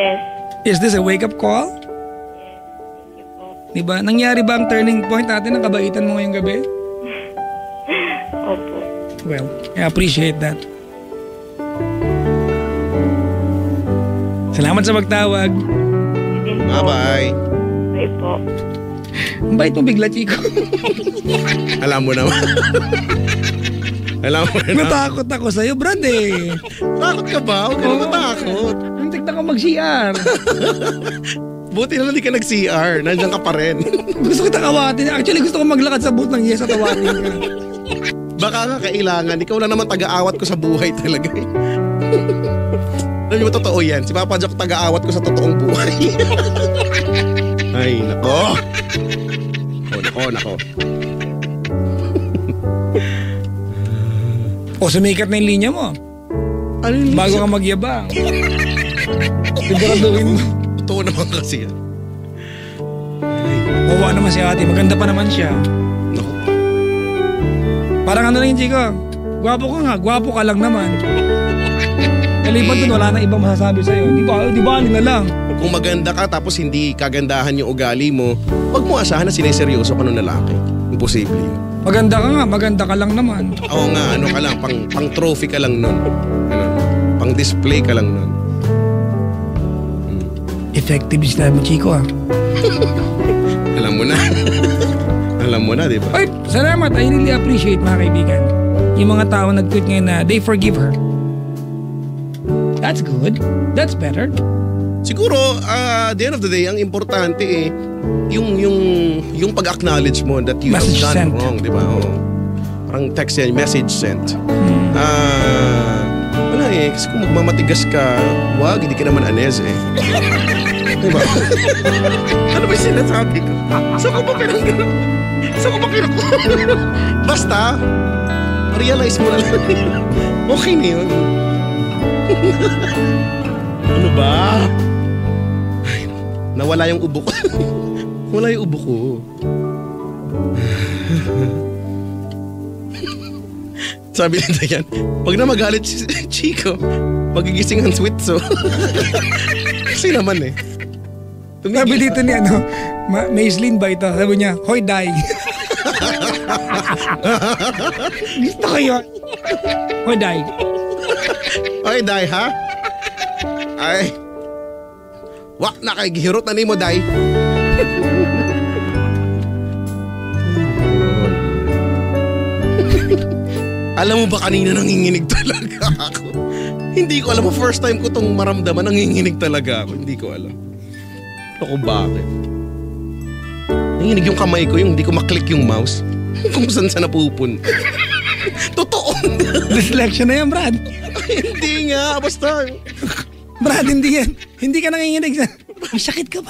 Yes. Is this a wake-up call? Yes. Thank you po. Diba? Nangyari ba ang turning point natin ng kabaitan mo ngayong gabi? Opo. Well, I appreciate that. Salamat sa pagtawag. Din po. Bye-bye. Bye po. Ang bait mo bigla, Chico. Alam mo naman. Alam mo na. Natakot ako sa'yo, Brad eh. Takot ka ba? Huwag ka na matakot. Muntik na ko mag-CR. Buti na lang di ka nag-CR. Nandiyan ka pa rin. Gusto kita kawatin. Actually, gusto ko maglakad sa booth ng yes at tawatin ka. Baka nga kailangan. Ikaw lang naman taga-awat ko sa buhay talaga eh. Alam mo, totoo yan. Si Papa Jack taga-awat ko sa totoong buhay. Ay, nako. Nako. O, sumikat na yung linya mo. Ano yung Bago ka magyabang. Siguraduhin mo. Totoo naman kasi yan. Wawa naman si ate. Maganda pa naman siya. Nako. Parang ano lang yung Chico. Gwapo ka nga. Gwapo ka lang naman. Kaliban dun, wala na ibang masasabi sa'yo. Di ba alin na lang. Kung maganda ka tapos hindi kagandahan yung ugali mo, wag mo asahan na sineseryoso ka ng lalaki. Imposible yun. Maganda ka lang naman. Oo nga, ano ka lang, pang trophy ka lang nun. Ano, pang display ka lang nun. Effective is mo, Chico ah. Alam mo na. Alam mo na, di ba? Ay, salamat. I really appreciate mga kaibigan. Yung mga tao nag-tweet ngayon na they forgive her. That's good. That's better. Siguro, at the end of the day, ang importante eh, yung pag-acknowledge mo that you Message have done sent. wrong, di ba? Oo. Parang text yan, message sent. Wala eh, kasi kung magmamatigas ka, wag, hindi ka naman anes eh. Diba? Ano ba yung sinasabi ko? Saan ko ba kinukuha? Basta, realize mo na lang. Okay na yun. Ano ba? Ay, nawala yung ubo ko. Wala yung ubo ko. Sabi nito yan, pag na magalit si Chico, magigising ang sweet so. Kasi naman eh. Sabi dito ni Maislin ba ito? Sabi niya, hoy, die. Gusto ko yun. Hoy, die. Hoy, die ha? Ay. Wak na kay gihirot na ni mo, die. Alam mo ba kanina nanginginig talaga ako? Hindi ko alam mo, first time ko tong maramdaman, nanginginig talaga ako. Hindi ko alam. Ako bakit? Nanginginig yung kamay ko, yung hindi ko maklik yung mouse. Kung saan napupunta. Totoo. Dyslexia na yan, Brad. Hindi nga, basta. Brad, hindi yan. Hindi ka nanginginig sa... May sakit ka ba?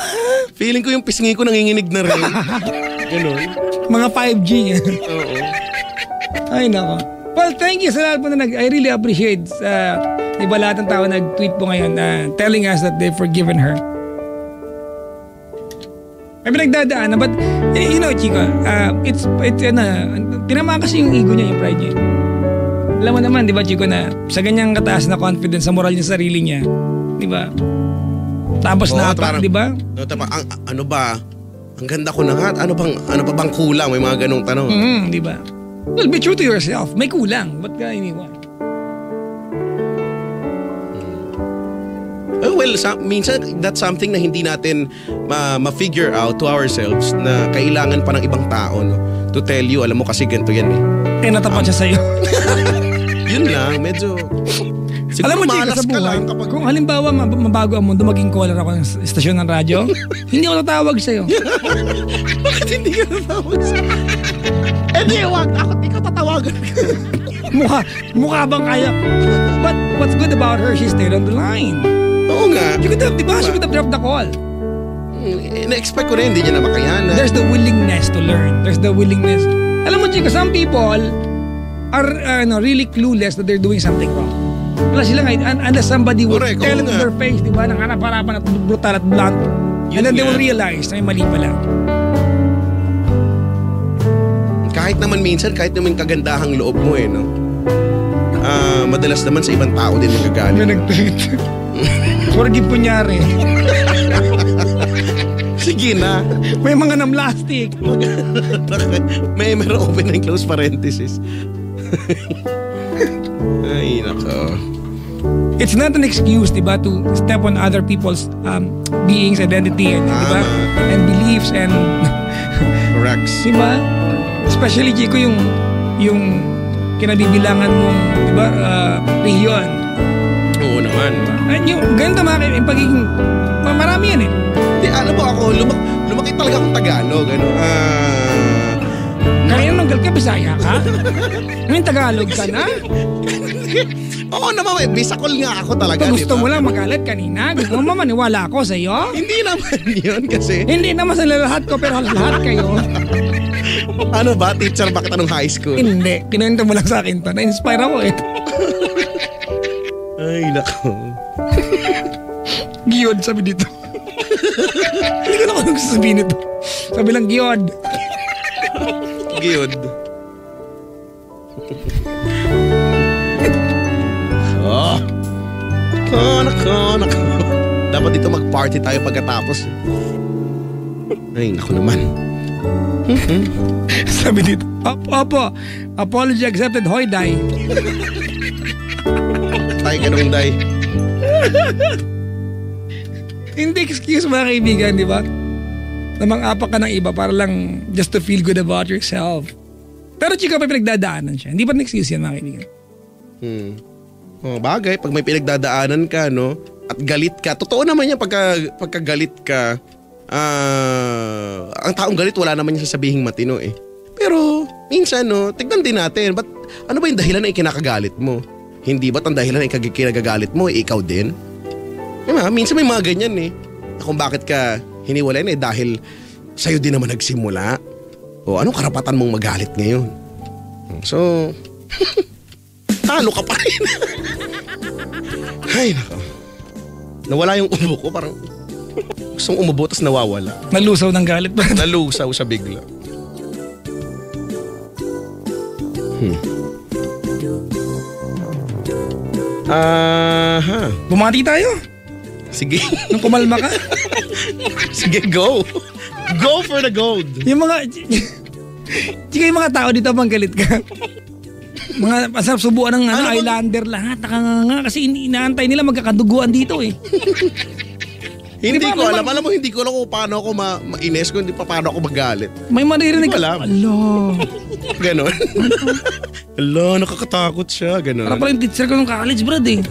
Feeling ko yung pisngi ko nanginginig na rin. Ganon. Mga 5G. Oo. Ay, nako. Well, thank you sa lahat po na I really appreciate diba lahat ng tao nag-tweet po ngayon telling us that they've forgiven her. May pinagdadaan but you know, Chico, tinamaan kasi yung ego niya, yung pride niya. Alam mo naman, di ba, Chico, na sa ganyang kataas na confidence sa moral niya, sarili niya, di ba? Tapos di ba? Ano ba? Ang ganda ko na nga. Ano pa bang kulang? May mga ganong tanong. Di ba? Well, be true to yourself. May kulang. Ba't ka iniwan? Well, minsan that's something na hindi natin ma-figure out to ourselves na kailangan pa ng ibang tao, no? To tell you, alam mo kasi ganito yan eh. Eh, natapat siya sa'yo. Yun lang, medyo... Alam mo, Chico, sa buhay, kung halimbawa mabago ang mundo, maging caller ako ng istasyon ng radyo, hindi ako tatawag sa'yo. Bakit hindi ka tatawag sa'yo? Eh di, wag. Ako, ikaw tatawagan ka. Mukha bang kaya? But what's good about her, she stayed on the line. Oo nga. You could have, di ba? She could have dropped the call. Na-expect ko rin, hindi niya na makayanan. There's the willingness to learn. There's the willingness. Alam mo, Chico, some people are really clueless that they're doing something wrong. Wala sila ngayon, unless somebody would tell it to their face, di ba? Nang harap-harapan at brutal at blunt. And then they will realize na may mali pala. Kahit naman minsan, kahit naman kagandahang loob mo no? Madalas naman sa ibang tao din magagalit. May nag-tweet. Forgive kunyari. Sige na. May mga na-plastic. May meron open and close parenthesis. Ay, nako. It's not an excuse, diba, to step on other people's beings, identity, and, diba, and beliefs, and correct. Diba? Especially, Chico, yung kinabibilangan mong, diba, rehiyon. Oo naman. At yung ganito, yung pagiging, marami yan eh. Di, alam mo ako, lumaki talaga akong Tagalog. Kaya nung ka, Bisaya ka? Ngayon Tagalog ka na? Oo naman, Bisakol nga ako talaga. Ito gusto mo lang magalit kanina? Gusto mo maniwala ako sa'yo? Hindi naman yun kasi. Hindi naman sa lahat ko, pero lahat kayo. Ano ba? Teacher ba kita nung high school? Hindi. Kinento mo lang sa akin to. Na-inspire ako eh. Ay, nako. Giyod, sabi dito. Hindi ko na kung gusto sabihin ito. Sabi lang, giyod. Giyod. Nako. Dapat dito mag-party tayo pagkatapos. Ay, nako naman. Sabi dito, Opo, apology accepted, hoy, day. Tayo ganung day. Hindi excuse mga kaibigan, di ba? Namang-apak ka ng iba para lang just to feel good about yourself. Pero chika pa pinagdadaanan siya. Hindi pa na-excuse yan mga kaibigan. Bagay, pag may pinagdadaanan ka, no? At galit ka. Totoo naman yan pagka galit ka. Ang taong galit wala naman yung sasabihing matino eh. Pero minsan, no, tignan din natin. Ano ba yung dahilan na ikinakagalit mo? Hindi ba't ang dahilan na ikinagagalit mo, ikaw din? Diba? Minsan may mga ganyan eh. Kung bakit ka hiniwalay na dahil sa'yo din naman nagsimula. O anong karapatan mong magalit ngayon? So, talo ka pa rin. Ay, nako. Nawala yung ubo ko, parang gustong umubo tapos nawawala. Nalusaw ng galit ba? Nalusaw siya bigla. Bumati tayo. Sige. Nung kumalma ka. Sige, go. Go for the gold. Yung mga... Chika, yung mga tao dito pang galit ka. Mga masarap subuan ng Islander lahat. Nakanganga kasi inaantay nila magkakaduguan dito eh. Hindi ko alam. Alam mo, hindi ko alam kung paano ako mainis, kung hindi pa paano ako magalit. May maririnig ka. Alam. Ganon. Ala, nakakatakot siya. Ganon. Para pala yung teacher ko ng college, brad eh.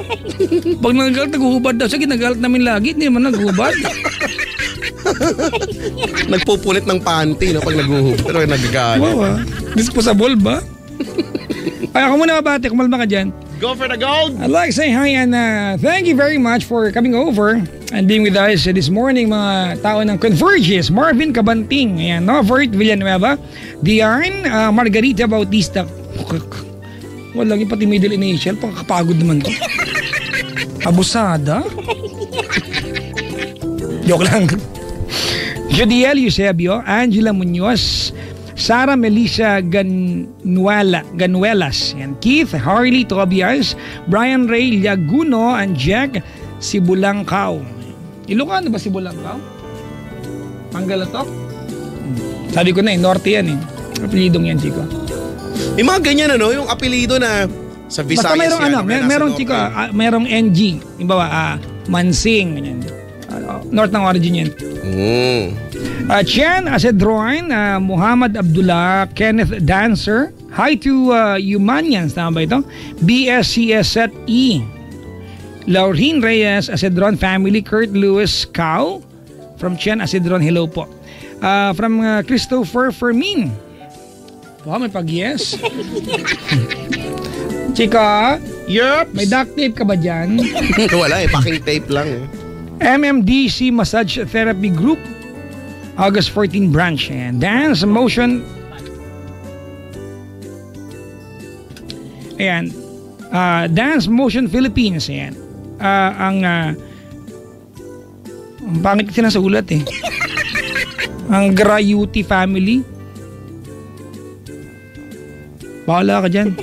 Pag nagagalit, naguhubad daw. Sige, nagagalit namin lagi. Hindi naman naguhubad. Nagpupunit ng panty no, pag naguhubad. Pero nagagalit. Wow, disposable ba? Ay, ako muna mabate. Kumalma ka dyan. Go for the gold! I'd like to say hi and thank you very much for coming over and being with us this morning, mga tao ng Converges. Marvin Cabanting, ayan, Novert Villanueva, Diane, Margarita Bautista. Wala yung pati middle initial, pagkakapagod naman to. Abusada? Joke lang. Jodiel Eusebio, Angela Munoz, Sara Melissa Ganuelas, and Keith Harley Tobias, Brian Ray Laguno, and Jack Sibulangkaw. Ilocano ba Sibulangkaw? Manggalatok? Sabi ko na Norte yan eh. Apelidong yan, Chico. Yung mga ganyan yung apelido na sa Visayas. Basta mayroong mayroong Chico, mayroong NG. Yung bawa, Mansing, ganyan. North ng origin yan. Chen Acedroin, Muhammad Abdullah, Kenneth Dancer. Hi to Humanians, tama ba ito? BSCSE. Laureen Reyes, Acedron family, Kurt Lewis Cow. From Chen Acedron, hello po. From Christopher Fermin. Wow, may pag-yes. Chika, yup. May duct tape ka ba dyan? Wala packing tape lang eh. MMDC Massage Therapy Group, August 14 branch, and Dance Motion. Ayan, Dance Motion Philippines. Ayan, ang pangit kasi nasa ulat eh. Ang Grayuti family. Bahala ka dyan.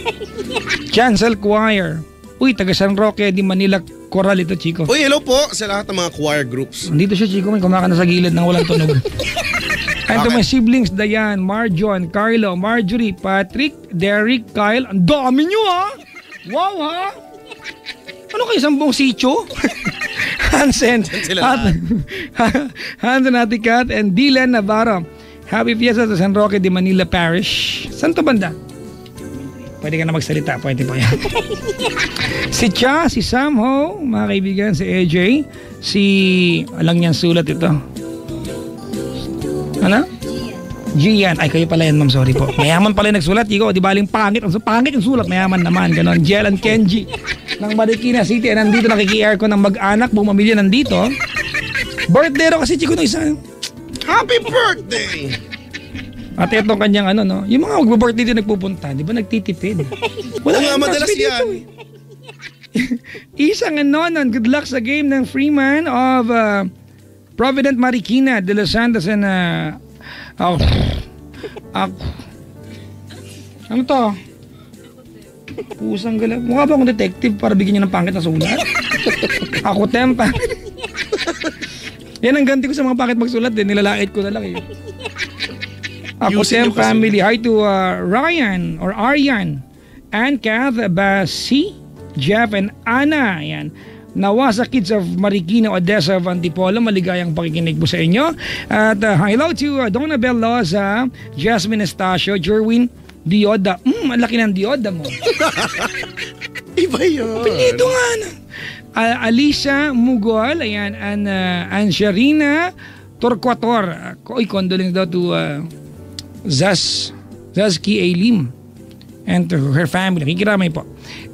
Chancel Choir. Uy, taga San Roque di Manila Coral ito, Chico. Uy, hello po sa lahat ng mga choir groups. Nandito siya, Chico, may kumakanta sa gilid ng walang tunog. And to my siblings, Diane, Marjon, Carlo, Marjorie, Patrick, Derek, Kyle. Ang dami nyo, ha? Wow, ha? Ano kayo, sambong sityo? Hansen, Hansen, Ate Kat, and Dylan Navarro. Happy Fiesta sa San Roque de Manila Parish. Saan to banda? Pwede ka na magsalita, pwede po yan. Si Cha, si Sam Ho, mga kaibigan, si AJ, si, alang niyan sulat ito. Ano? Gian. Ay, kayo pala yan, ma'am, sorry po. Mayaman pala yung nagsulat, Chico. Di baling pangit. Ang pangit yung sulat, mayaman naman. Ganon. Jel and Kenji ng Marikina City. Nandito, nakiki-air ko ng mag-anak, buong pamilya nandito. Birthday ro kasi, Chico, no isa. Happy birthday! At itong kanyang ano, no? Yung mga mag-birthday din nagpupunta, di ba nagtitipid? Wala nga madalas yan. Isang anonon, good luck sa game ng Freeman of Provident Marikina de Los Santos and ano to? Pusang gala. Mukha ba akong detective para bigyan niyo ng pangit na sulat? Ako tempa. Yan ang ganti ko sa mga pangit magsulat din. Nilalait ko na lang eh. Ako Tem family. Hi to Ryan or Aryan and Kath, Basi, Jeff and Anna. Yan. Nawa sa kids of Marikina, Odessa, Antipolo. Maligayang pakikinig po sa inyo. At hello to Donna Belloza, Jasmine Estacio, Jerwin Dioda. Ang laki ng Dioda mo. Iba yun. Pinito nga na. Alicia Mugol, ayan, Ansharina Torquator. Oy, condolence daw to Zaski Ailim and to her family. Kikiramay po.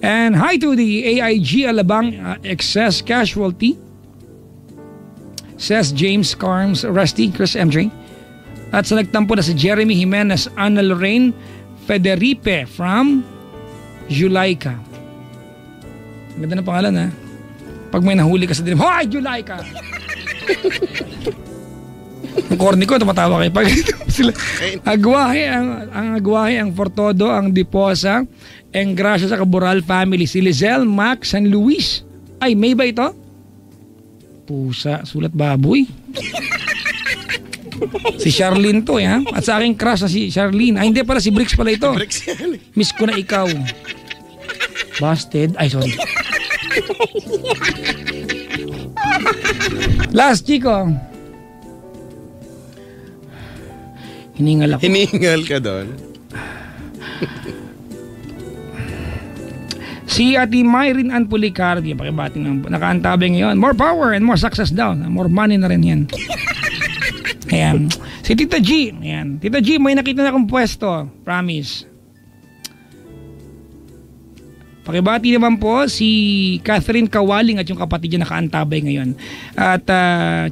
And hi to the AIG Alabang excess casualty. Says James Carms, Rusty, Chris MJ. At sa nagtampo na si Jeremy Jimenez, Ana Lorraine Federipe from Julaica. Ganda na pangalan, ha? Pag may nahuli ka sa dilim, hoy, Julaica! Ang corny ko, tumatawa kayo. Pag sila, agwahe, ang agwahe, ang Fortodo, ang Diposa, ang Gracia sa Caboral family, si Lizelle, Max, San Luis. Ay, may ba ito? Pusa, sulat baboy. Si Charlene to, ha? At sa aking crush na si Charlene. Ay, hindi pala, si Bricks pala ito. Bricks yan. Miss ko na ikaw. Busted. Ay, sorry. Last, Chico. Hiningal ako. Hiningal ka doon. Si Ate Myrin Ann Pulicardi, pakibating ng nakaantabay ngayon. More power and more success daw. More money na rin yan. Ayan. Si Tita G. Ayan. Tita G, may nakita na akong pwesto. Promise. Pakibati naman po si Catherine Kawaling at yung kapatid niya nakaantabay ngayon. At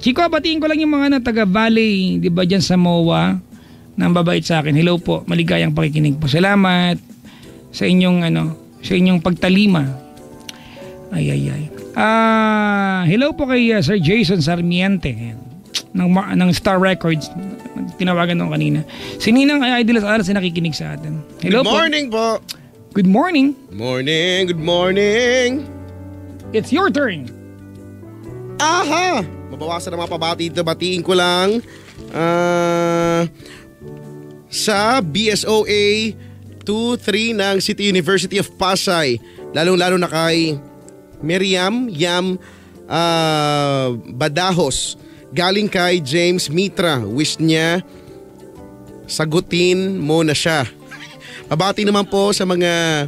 Chico, batiin ko lang yung mga taga Valley, di ba dyan sa MOA, nang babait sa akin. Hello po, maligayang pakikinig po. Salamat sa inyong sa inyong pagtalima. Ay. Hello po kay Sir Jason Sarmiente ng Star Records. Tinawagan nung kanina. Si Ninang Ideal Alas na nakikinig sa atin. Hello Good morning po. Good morning. Good morning. It's your turn. Aha! Mabawasan na mga pabati dito. Batiin ko lang sa BSOA 23 ng City University of Pasay. Lalong-lalo na kay Miriam Yam Badahos. Galing kay James Mitra. Wish niya sagutin mo na siya. Pabati naman po sa mga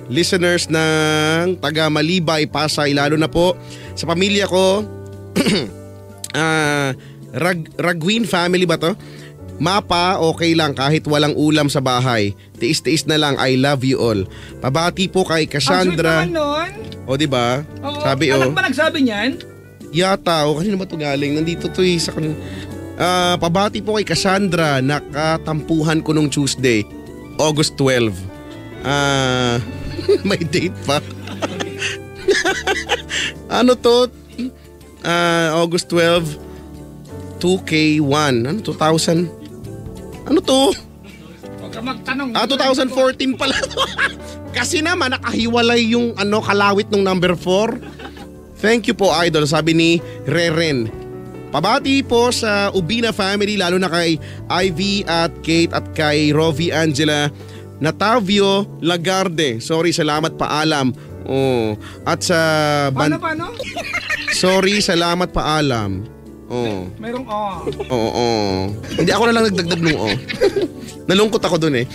listeners ng taga Malibay, Pasay, lalo na po sa pamilya ko. Ragwin family ba to? Mapa, okay lang kahit walang ulam sa bahay. Tiis-tiis na lang, I love you all. Pabati po kay Cassandra. Ang sweet naman nun. O diba? Oo, Sabi anak ba nagsabi niyan? Yata, o kanina ba ito galing? Nandito to sa kanina. Pabati po kay Cassandra, nakatampuhan ko nung Tuesday, August 12. May date pa. Ano to? August 12, 2K1. Ano, 2000? Ano to? Huwag ka magtanong. 2014 pala. Kasi naman nakahiwalay yung kalawit ng number 4. Thank you po, Idol, sabi ni Reren. Pabati po sa Ubina family, lalo na kay Ivy at Kate at kay Rovi Angela Natavio Lagarde. Sorry, salamat, paalam. Oh. At sa Paano? Sorry, salamat, paalam. Oh. Mayroong Oo. Hindi ako na lang nagdagdag nung Nalungkot ako dun eh.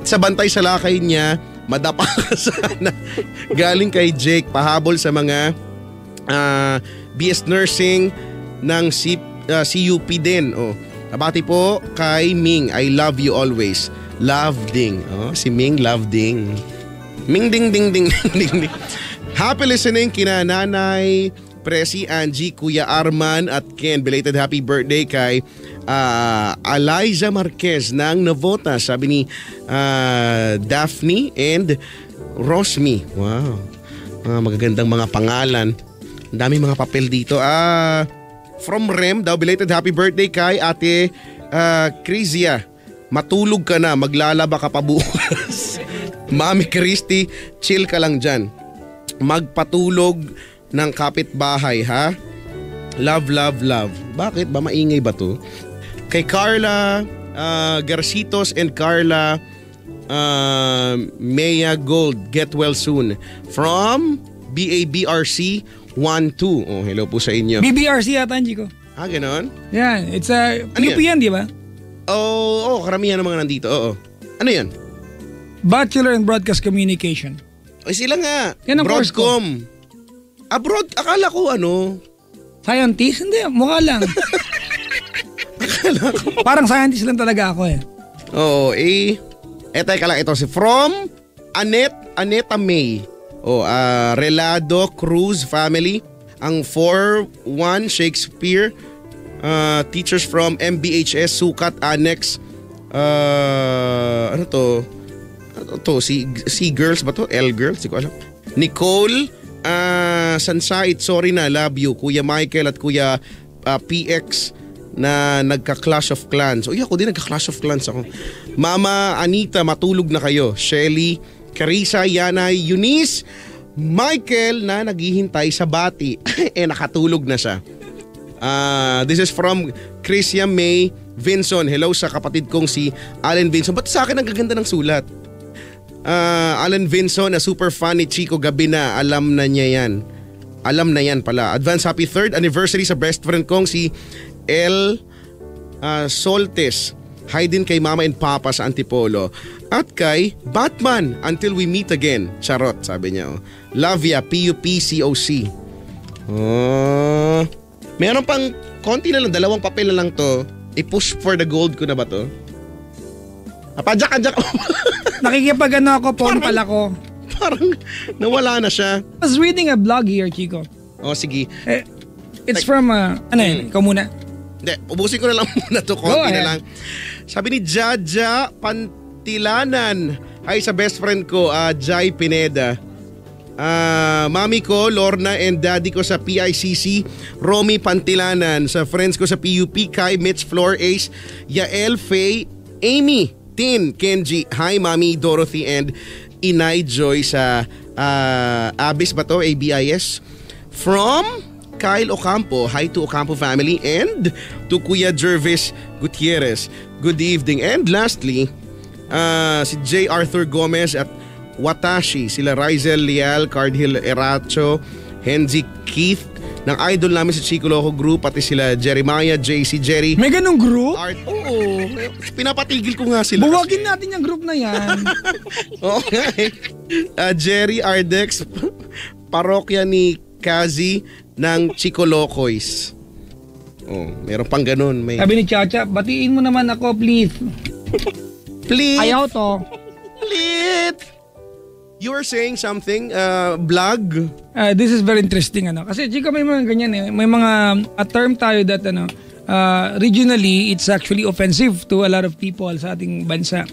Sa bantay sa lakay niya, madapa ka sana. Galing kay Jake, pahabol sa mga BS Nursing ng CUP din. Oh. Nabati po kay Ming, I love you always. Love Ding. Oh, si Ming, love Ding. Ming ding ding ding ding ding. Happy listening kina Nanay Presi, Angie, Kuya Arman at Ken. Belated happy birthday kay Eliza Marquez ng Navotas. Sabi ni Daphne and Rosmi. Wow. Magagandang mga pangalan. Ang daming mga papel dito. From Rem daw, belated happy birthday kay Ate Crizia. Matulog ka na, maglalaba ka pa bukas. Mami Christy, chill ka lang dyan. Magpatulog ng kapitbahay, ha? Love, love, love. Bakit ba? Maingay ba to? Kay Carla Garcitos and Carla Mea Gold, get well soon. From BABRC 12. Oh, hello po sa inyo. BBRC yata, Chico. Ganon? Yan, it's a Ano UP yan, di ba? Oo, karamihan ng mga nandito. Oo. Ano yan? Bachelor in Broadcast Communication. Ay, sila nga. Yan ang course ko. Broadcom. Abroad, akala ko Scientist? Hindi, mukha lang. Parang scientist lang talaga ako eh. Oo, teka lang, ito si From Aneta May. Relado Cruz family. Ang 4-1 Shakespeare. Teachers from MBHS Sukat Annex. Ano to? Si girls ba to? L girls? Hindi ko alam. Nicole Sansait, sorry na, love you. Kuya Michael at Kuya PX na nagka-Clash of Clans. Ako din nagka-Clash of Clans ako. Mama Anita, matulog na kayo. Shelly, Carissa, Yanay, Eunice, Michael na naghihintay sa bati. Nakatulog na siya. This is from Chrisia May Vinson. Hello sa kapatid kong si Allen Vinson. Ba't sa akin ang gaganda ng sulat? Allen Vinson, na super fan ni Chico gabi na. Alam na niya yan. Alam na yan pala. Advance happy 3rd anniversary sa best friend kong si El Soltes. Hi din kay Mama and Papa sa Antipolo. At kay Batman, until we meet again. Charot, sabi niya. Love ya, PUPCOC. Meron pang konti na lang, 2 papel na lang to. I-push for the gold ko na ba to? Padyak. Nakikipag-ano ako, phone pala ko. Parang nawala na siya. I was reading a blog here, Chico. Sige. It's from, ikaw muna. Hindi, ubusin ko na lang muna to. Konti na lang. Sabi ni Jaja Pantilanan. Hi sa best friend ko, Jai Pineda. Mami ko, Lorna, and daddy ko sa PICC, Romy Pantilanan. Sa friends ko sa PUP, Kai, Mitch, Flor, Ace, Yael, Faye, Amy, Tin, Kenji. Hi Mami, Dorothy, and Inay Joy sa Abis ba to? ABIS. From Kyle Ocampo. Hi to Ocampo family and to Kuya Jervis Gutierrez. Good evening. And lastly, si J. Arthur Gomez at Watashi, sila Rizel Leal, Cardhill Eracho, Henzi Keith, ng idol namin sa Chico Loco Group, pati sila Jeremiah, JC, Jerry. May ganong group? Oo, pinapatigil ko nga sila. Buwagin natin yung group na yan. Okay. Jerry Ardex, parokya ni Kazi ng Chico Locoys. Meron pang ganun. Sabi ni Chacha, batiin mo naman ako, please. Please. Ayaw to. Please. You were saying something, vlog? This is very interesting, Kasi, Chico, may mga ganyan eh. May mga term tayo that, regionally, it's actually offensive to a lot of people sa ating bansa.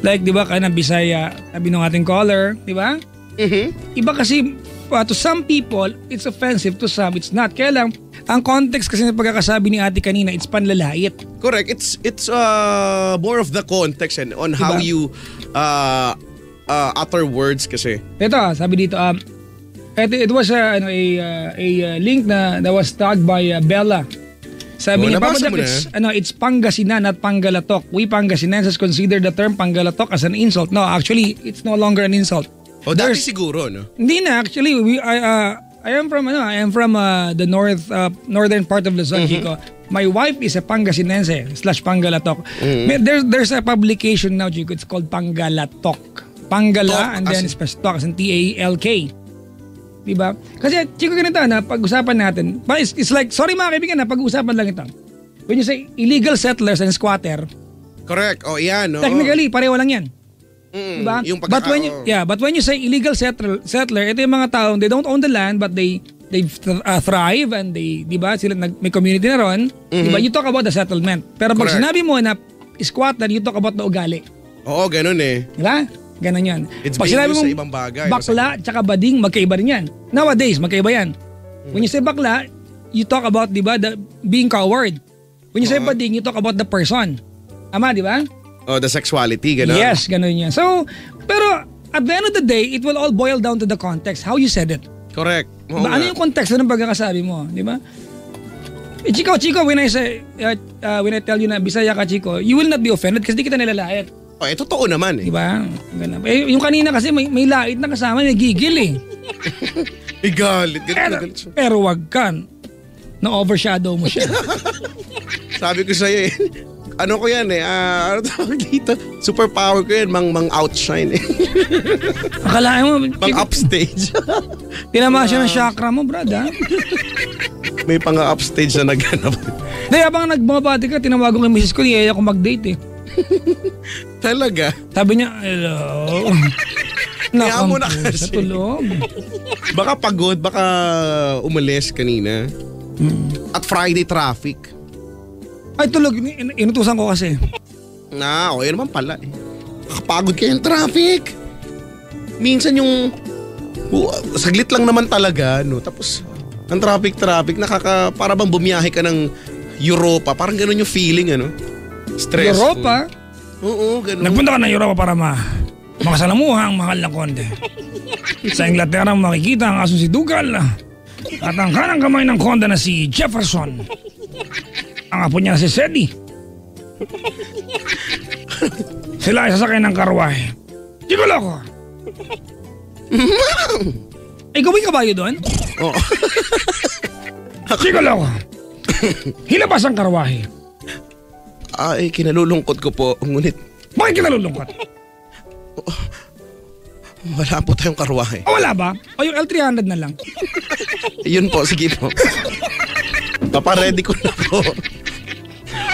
Like, di ba, kanang Bisaya, sabi ng ating caller, di ba? Mm-hmm. Iba kasi, to some people, it's offensive. To some, it's not. Kaya lang, ang context kasi ng pagkakasabi ni ate kanina, it's panlalait. Correct. It's more of the context and on how diba? you utter words kasi. Ito, sabi dito, it was a link that was tagged by Bella. Sabi niya, Papa nabasa Jack, mo na? it's Pangasinan at Panggalatok. We Pangasinenses consider the term Panggalatok as an insult. No, actually, it's no longer an insult. Dati siguro, no? Hindi na, actually. I am from the northern part of Luzon, Chico. My wife is a Pangasinense / Panggalatok. There's a publication now, Chico. It's called Panggalatok. Panggala and then Tok as in TALK. Diba? Kasi, Chico, ganito na, pag-usapan natin. It's like, sorry mga kaibigan na, pag-usapan lang ito. When you say illegal settlers and squatter, correct. Yan, no? Technically, pareho lang yan. Diba? Yung but when you say illegal settler, ito yung mga tao, they don't own the land, but they thrive and diba, sila may community na ron. Diba? You talk about the settlement. Pero pag sinabi mo na squatter, you talk about the ugali. Oo, ganun eh. Diba? Ganon yan. It's Pag being sinabi used mong sa ibang bagay. bakla tsaka bading, magkaiba rin yan. Nowadays, magkaiba yan. When you say bakla, you talk about, di ba, being coward. When you say bading, you talk about the person. Tama, di ba? The sexuality, gano'n. Yes, ganon yan. So, pero at the end of the day, it will all boil down to the context, how you said it. Correct. Ano yung context ng pagkakasabi mo, di ba? Chico, when I tell you na Bisaya ka, Chico, you will not be offended kasi di kita nilalait. Totoo naman eh. Diba? Ganun. Yung kanina kasi may lait na kasama, nagigil eh. Galit. Pero wag ka. Na-overshadow mo siya. Sabi ko sa'yo eh. Ano ko yan eh. Ano tawag dito? Superpower ko yan. Mang outshine eh. Akalain mo. Mang upstage. Tinama siya ng chakra mo, brad ha? May pang-upstage na naghanap. Dahil habang nagbabati ka, tinawagan ko yung misis ko, niyaya ko mag-date eh. Talaga? Sabi niya, hello. Kaya mo na kasi. Sa tulog. Baka pagod, baka umalis kanina. At Friday traffic. Ay, tulog. Inutusan ko kasi. Okay naman pala eh. Nakapagod kayo yung traffic. Minsan yung saglit lang naman talaga, no? Tapos ang traffic, para bang bumiyahe ka ng Europa. Parang ganun yung feeling, ano? Stressful. Europa? Oo, ganun. Nagpunta ka ng Europa para makasalamuha ang mahal na konde. Sa Inglaterra makikita ang aso si Dougal at ang kanang kamay ng konde na si Jefferson. Ang apo niya si Sedi. Sila ay sasakay ng karwahe. Siguro ko. Ikaw ba'y kabayo doon? Oo. Siguro ko. Hilabas ang karwahe. Kinalulungkot ko po. Ngunit, bakit kinalulungkot? wala po tayong karwahe. Wala ba? O yung L300 na lang? Yun po, sige po. Papaready ko na po.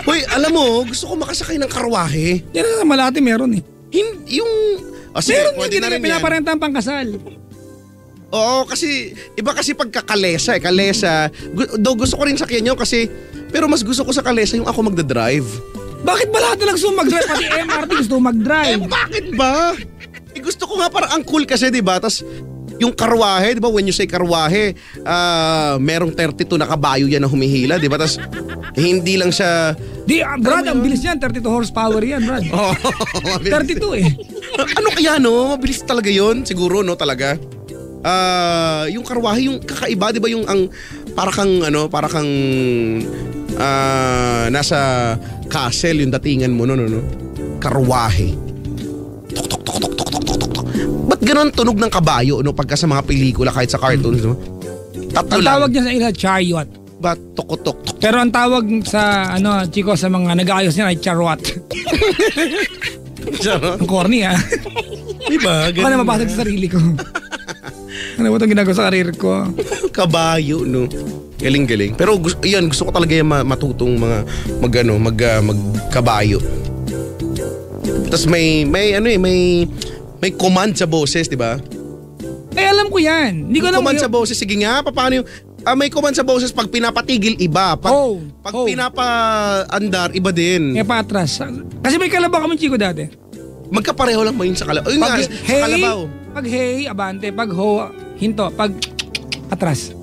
Hoy, alam mo, gusto ko makasakay ng karwahe. Yan na sa Malate meron eh. Sige, meron pwede na rin yan. Pinaparenta ang pangkasal. Oo, kasi iba kasi pagka kalesa eh. Kalesa, gusto ko rin sakyan nyo kasi, pero mas gusto ko sa kalesa yung ako magdadrive. Bakit ba lahat na lang gusto mag-drive? Pati MRT gusto mag-drive. Bakit ba? Gusto ko nga parang ang cool kasi, di ba? Tas yung karwahe, di ba? When you say karwahe, merong 32 na kabayo yan na humihila, di ba? Tas hindi lang siya... Brad, ang bilis yan. 32 horsepower yan, Brad. 32 eh. Ano kaya, no? Mabilis talaga yon siguro, no? Talaga. Yung karwahe, yung kakaiba, di ba? Yung para kang nasa castle yung datingan mo, no? Karwahe. Tok, tok, tok, tok, tok, tok, tok, tok. Ba't ganun tunog ng kabayo, no? Pagka sa mga pelikula, kahit sa cartoons, no? Tatlo ang lang. tawag niya sa ila, chariot. Ba't tok, tok, tok? Pero ang tawag sa, Chico, sa mga nag-aayos niya ay charot. Ang corny, ha? Diba? Baka na mabasag sa sarili ko. Ano ba itong ginagawa sa karir ko? Kabayo, no? Galing-galing. Pero gusto ko talaga yung matutong magkabayo. Tapos may command sa boses, di ba? Alam ko yan. Hindi ko alam. Command sa boses, sige nga, paano yung... may command sa boses pag pinapatigil, iba. Pag pinapaandar, iba din. Kaya patras. Kasi may kalabaw kami, Chico, dati. Magkapareho lang ba yun sa kalabaw? Pag sa kalabaw. Pag hey, abante. Pag ho, hinto. Pag atras.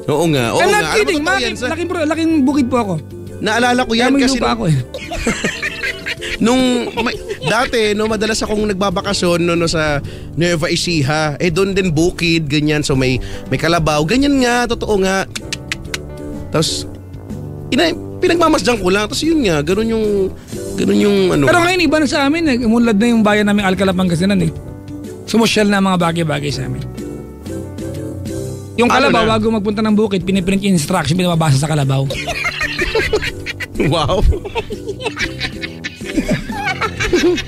Oo nga. I'm not kidding. Laking bukid po ako. Naalala ko yan kasi... Kaya ako eh. nung Dati, no, madalas akong nagbabakasyon no, sa Nueva Ecija. Doon din bukid, ganyan. So may kalabaw. Ganyan nga, totoo nga. Tapos, pinagmamasdan ko lang. Tapos yun nga, ganun yung ano. Pero ngayon, iba na sa amin. Umunlad na yung bayan namin Alcalá, Pangasinan eh. Sumusyal na mga bagay-bagay sa amin. Yung kalabaw, bago magpunta ng bukid, piniprint yung instruction, pinababasa sa kalabaw. Wow.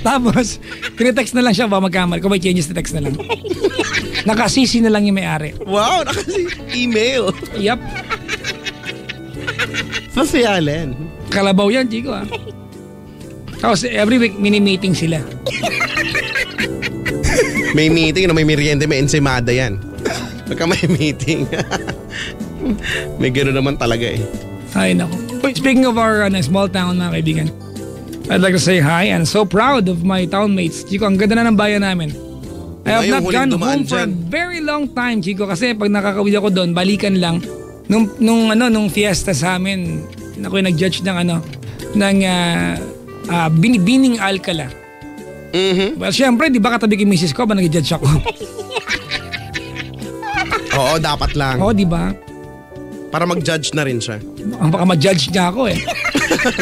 Tapos, tinetext na lang siya ba magkamali. Kung may changes, text na lang. Nakasisi na lang yung may-ari. Wow, email. Yup. Masayalen. Kalabaw yan, Chico ah. Tapos every week, mini-meeting sila. May meeting, may merienda, may ensaymada yan. Pagka may meeting. May gano'n naman talaga eh. Ay, naku. Speaking of our small town, mga kaibigan, I'd like to say hi and so proud of my townmates. Chico, ang ganda na ng bayan namin. I have not gone home for a very long time, Chico, kasi pag nakakawid ako doon, balikan lang. Nung fiesta sa amin, ako yung nag-judge ng Binibining Alcalá. Mm-hmm. Well, syempre, di ba katabi kay misis ko ba nag-judge ako? Oo, dapat lang. Oo, di ba? Para mag-judge na rin siya. Ang baka ma-judge niya ako eh.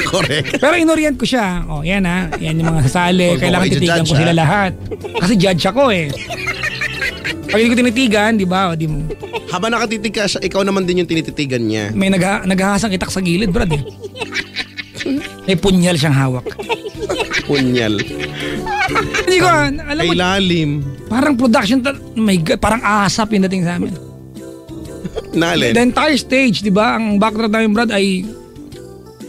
Correct. Pero inorient ko siya. Oh, yan ha. Yan yung mga sasali. Kailangan titigan ko sila lahat. Kasi judge ako eh. Pag hindi ko tinitigan, di ba? Di mo. Habang nakatitig ka, ikaw naman din yung tinititigan niya. May naghahasang itak sa gilid, brad eh. May punyal siyang hawak. Punyal. Hindi ko, alam mo. Ay lalim. Parang production, my God, parang asap yung dating sa amin. Nalin. The entire stage, di ba? Ang backdrop namin, brad, ay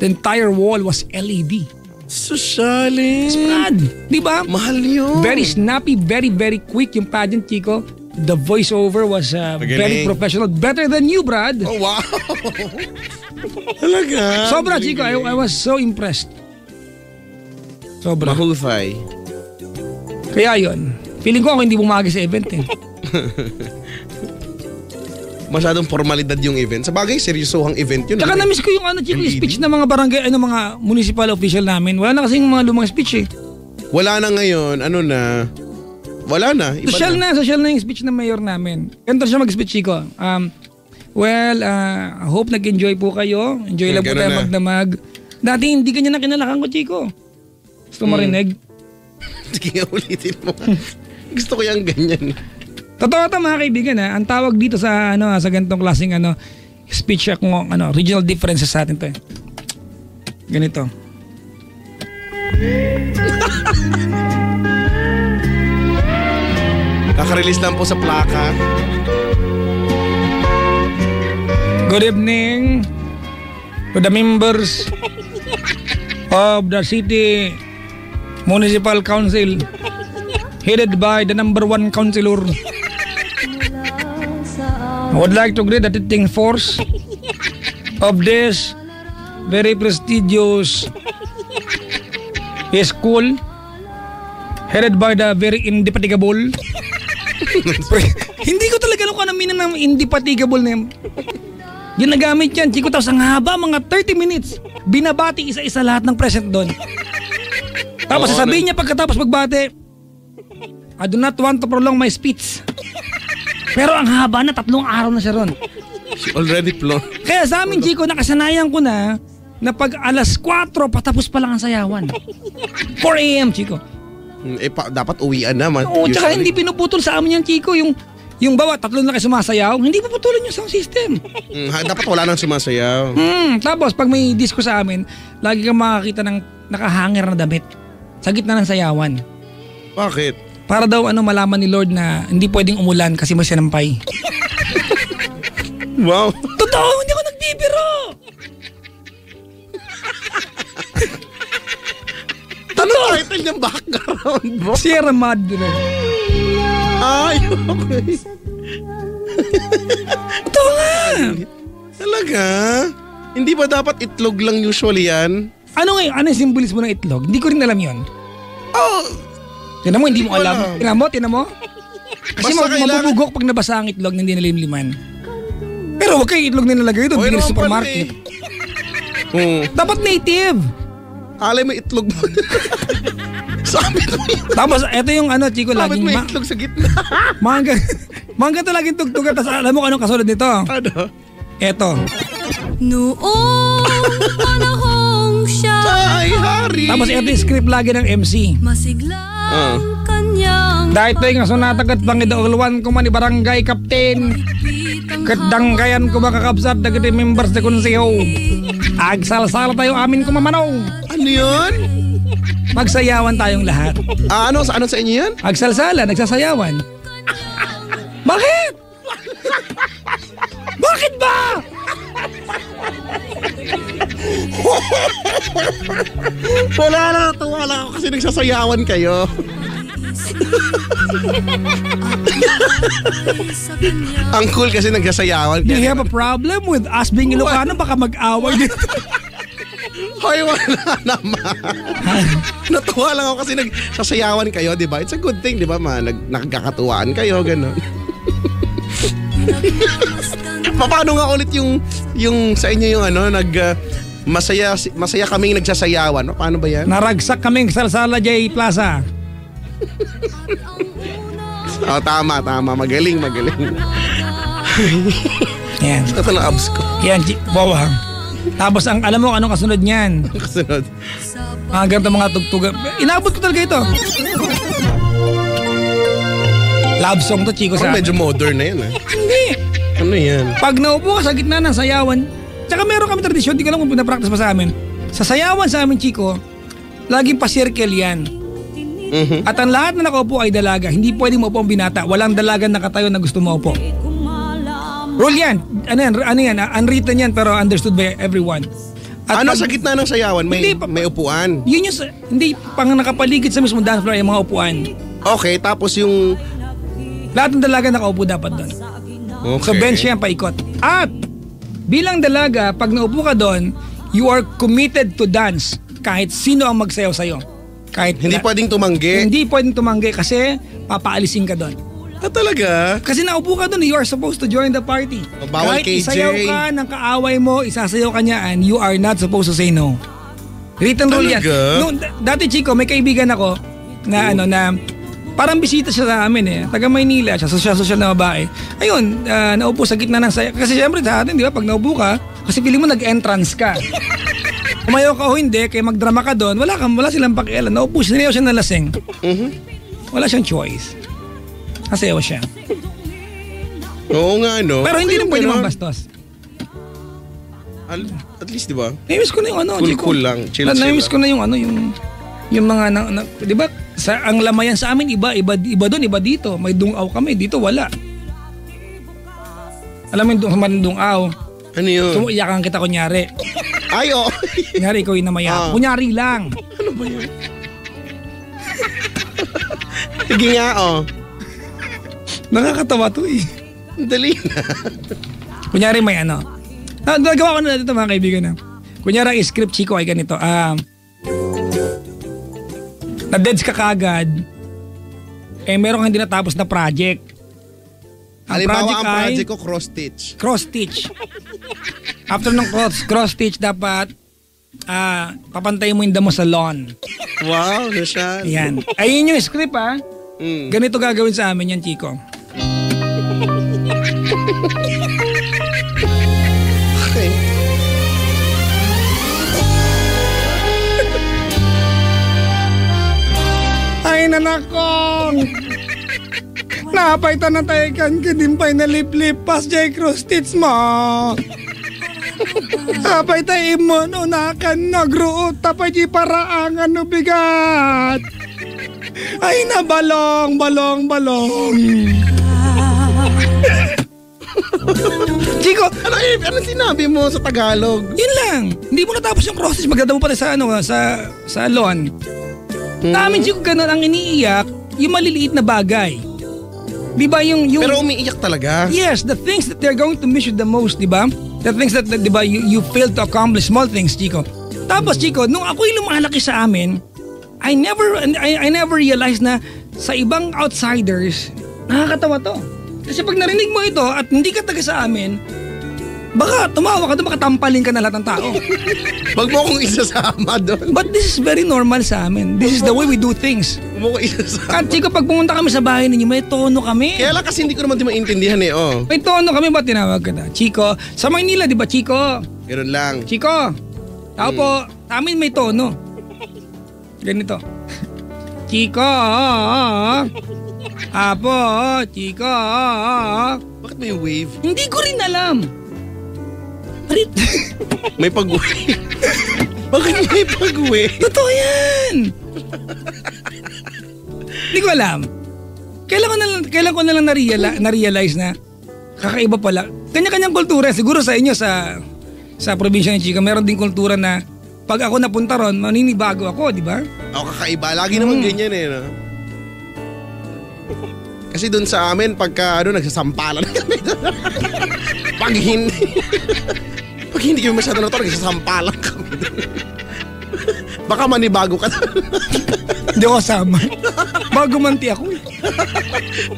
the entire wall was LED. Susyalin. Brad, di ba? Mahal yun. Very snappy, very, very quick yung pageant, Chico. The voiceover was very professional. Better than you, Brad. Oh, wow. Talaga? Sobra, Chico. I was so impressed. Sobra. Mahusay. Kaya yun. Feeling ko ako hindi bumagi sa event eh. Masyadong formalidad yung event. Sa bagay, seryosohang event yun. Tsaka na-miss ko yung Chico, yung speech ng mga barangay, mga municipal official namin. Wala na kasing mga lumang speech eh. Wala na ngayon. Ano na? Wala na. Iba Social na yung speech ng mayor namin. Ganito siya mag-speech, Chico. Hope nag-enjoy po kayo. Enjoy lang po tayo magdamag. Dati hindi ganyan na kinalakan ko, Chico. Gusto mo rinig? Sige nga, ulitin mo. Gusto ko yung ganyan. Totoo ito mga kaibigan ha. Ang tawag dito sa sa ganitong klaseng speech kung regional differences sa atin to eh. Ganito. Kaka-release lang po sa plaka. Good evening to the members of the City Municipal Council headed by the number 1 councilor. I would like to greet the teaching force of this very prestigious school headed by the very indefatigable. Hindi ko talaga alam kung anong meaning ng indefatigable na yan. Ginagamit yan, Chico, tapos ang haba, mga 30 minutes. Binabati isa-isa lahat ng present doon. Tapos sasabihin niya pagkatapos magbati, I do not want to prolong my speech. Pero ang haba na, 3 araw na siya ron. She already flown. Kaya sa amin, Chico, nakasanayan ko na pag alas 4, patapos pa lang ang sayawan. 4 a.m., Chico. Dapat uwian na. Oo, tsaka hindi pinuputol sa amin yan, Chico. Yung bawa, 3 na kayo sumasayaw, hindi puputulan yung sound system. Dapat wala nang sumasayaw. Tapos, pag may disco sa amin, lagi kang makakita ng nakahanger na damit sa gitna ng sayawan. Bakit? Para daw malaman ni Lord na hindi pwedeng umulan kasi may sinampay. Wow. Totoo, hindi ako nagbibiro. Ano title niyang background mo? Sierra Madre. Ay, okay. Totoo nga. Talaga? Hindi ba dapat itlog lang usually yan? Ano yung simbolismo ng itlog? Hindi ko rin alam yun. Oh, tinan mo, hindi mo alam. Tinan mo? Kasi mabubugok pag nabasa ang itlog na hindi nalimliman. Pero wag kayo itlog na nalagay doon. Hindi na supermarket. Eh. Dapat native. Alay mo itlog mo. Sabi ko yun. Tapos, eto yung ano, Chico, Bakit laging may itlog sa gitna? mga ganito laging tugtugan. Tapos alam mo kung anong kasunod nito? Ano? Eto. Noong panahong siya Ay, hari. Tapos eto yung script lagi ng MC. masiglang kanyang Dahil ito yung sunatagat Panginoon ko man barangay captain. Kadanggayan ko makakabsat dagiti members na konseho. Agsalsal tayo amin kumamanaw. Ano yun? Magsayawan tayong lahat. Ano sa inyo yan? Agsalsala, nagsasayawan. Bakit? Bakit ba? Wala na, natuwa lang ako kasi nagsasayawan kayo. sa kanya. Ang cool kasi nagsasayawan. Do you have a problem with us being Ilocano? Baka mag-away dito. Hoy, wala naman. Natuwa lang ako kasi nagsasayawan kayo, di ba? It's a good thing, di ba? Nagkakatuwaan kayo, gano'n. Paano nga ulit yung sa inyo yung ano, masaya kaming nagsasayawan. No? Paano ba yan? Naragsak kaming Salsala J Plaza. Oh, tama. Magaling. Yan. Ito na abs ko. Yan, bawang. Tapos alam mo anong kasunod niyan? Kasunod. Ganito mga tugtugan. Inabot ko talaga ito. Love song to, Chico, sa akin. Medyo modern na yan. Hindi. Ano yan? Pag naupo ka sa gitna ng sayawan, tsaka meron kami tradisyon, di ko alam kung pinapractice pa sa amin. Sa sayawan sa amin, Chico, laging pa-circle yan. Mhm. At ang lahat na nakaupo ay dalaga. Hindi pwedeng maupo ang binata. Walang dalaga nakatayo na gusto maupo. Rule yan. Ano yan? Unwritten yan pero understood by everyone. At Sa gitna ng sayawan, may upuan. Yun yung, hindi pang nakapaligid sa mismo dance floor yung mga upuan. Okay, tapos yung... Lahat ng dalaga nakaupo dapat doon. Okay. So bench yan paikot. At bilang dalaga, pag naupo ka doon, you are committed to dance kahit sino ang magsayaw sa'yo. Kahit Hindi pwedeng tumanggi. Hindi pwedeng tumanggi kasi papaalisin ka doon. Talaga? Kasi naupo ka doon, you are supposed to join the party. Bawal Kahit KJ. isayaw ka ng kaaway mo, isasayaw ka niya and you are not supposed to say no. Written rule yan. Talaga? Dati, Chico, may kaibigan ako na na parang bisita siya sa amin eh. Taga Maynila siya, social na babae. Ayun, naupo sa gitna ng saya. Kasi syempre sa atin, di ba, pag naupo ka, kasi feeling mo nag-entrance ka. Umayaw ka o hindi, kaya magdrama ka doon, wala silang pakialam. Naupo siya, siya na lasing. Wala siyang choice. Kasayaw siya. Oo nga, no? Pero hindi rin pwede Ganun. mambastos. At least, di ba? Namiss ko na yung ano, Chico. Cool lang. Chill. Namiss ko na yung ano, yung mga, di ba, ang lamayan sa amin, iba doon, iba dito. May dungaw kami, dito wala. Alam mo yung dungaw, Ano yun? iyakan kita kunyari. Ay, oo. Kunyari, ikaw yung namaya. Kunyari lang. Ano ba yun? Sige nga, Nakakatawa to eh. Dali na. Kunyari may ano. Nagawa ko na dito mga kaibigan na. Kunyari ang script, Chico, ay ganito. Na-deads ka kagad. Meron kang hindi natapos na project. Halimbawa, ang project ko, cross-stitch. Cross-stitch. After ng cross-stitch, dapat papantayin mo yung damo sa lawn. Wow, na siya. Ayan. Ayun yung script Ganito gagawin sa amin yan, Chico. Okay. Ay nanakong! Napaitan na tayo kan kadimpay na lip-lip pas jay cross-stitch mo. Apay tayo mo no nakan nagruot tapay di paraangan no bigat. Ay na balong. Chico, Ano sinabi mo sa Tagalog? yun lang. Hindi mo natapos yung cross-stitch, magdadamo pa tayo sa lawn. Namin, Chico, ganun ang iniiyak, yung maliliit na bagay. Di ba yung... Pero umiiyak talaga. Yes, the things that they're going to miss you the most, di ba? The things that, di ba, you fail to accomplish, small things, Chico. Tapos, Chico, nung ako'y lumalaki sa amin, I never realized na sa ibang outsiders, nakakatawa to. Kasi pag narinig mo ito at hindi ka taga sa amin, Baka tumawa ka doon, baka tampalin ka na lahat ng tao. Wag mo akong isasama doon. But this is very normal sa amin. This is the way we do things. Wag mo akong isasama. At Chico, pag pumunta kami sa bahay ninyo, may tono kami. Kaya lang kasi hindi ko naman din maintindihan eh. Oh. May tono kami, ba't tinawag ka na? Chico, sa Maynila, di ba Chico? Ganun lang. Chico, tao po, sa amin may tono. Ganito. Chico, Apo, Chico. Bakit may wave? Hindi ko rin alam. May pag-wave. Bakit may pag-wave? Totoo yan. Hindi ko alam. Kailan ko na lang na-realize na kakaiba pala. Kanya-kanyang kultura. Siguro sa inyo sa probinsya ng Chico, meron din kultura na pag ako napunta ron, maninibago ako, di ba? Ako kakaiba. Lagi naman ganyan eh. No? Kasi doon sa amin, pagka nagsasampalan kami. Pag hindi kami masyado na ito, nagsasampalan kami. Baka manibago ka. Hindi ako sama. Baka gumanti ako eh.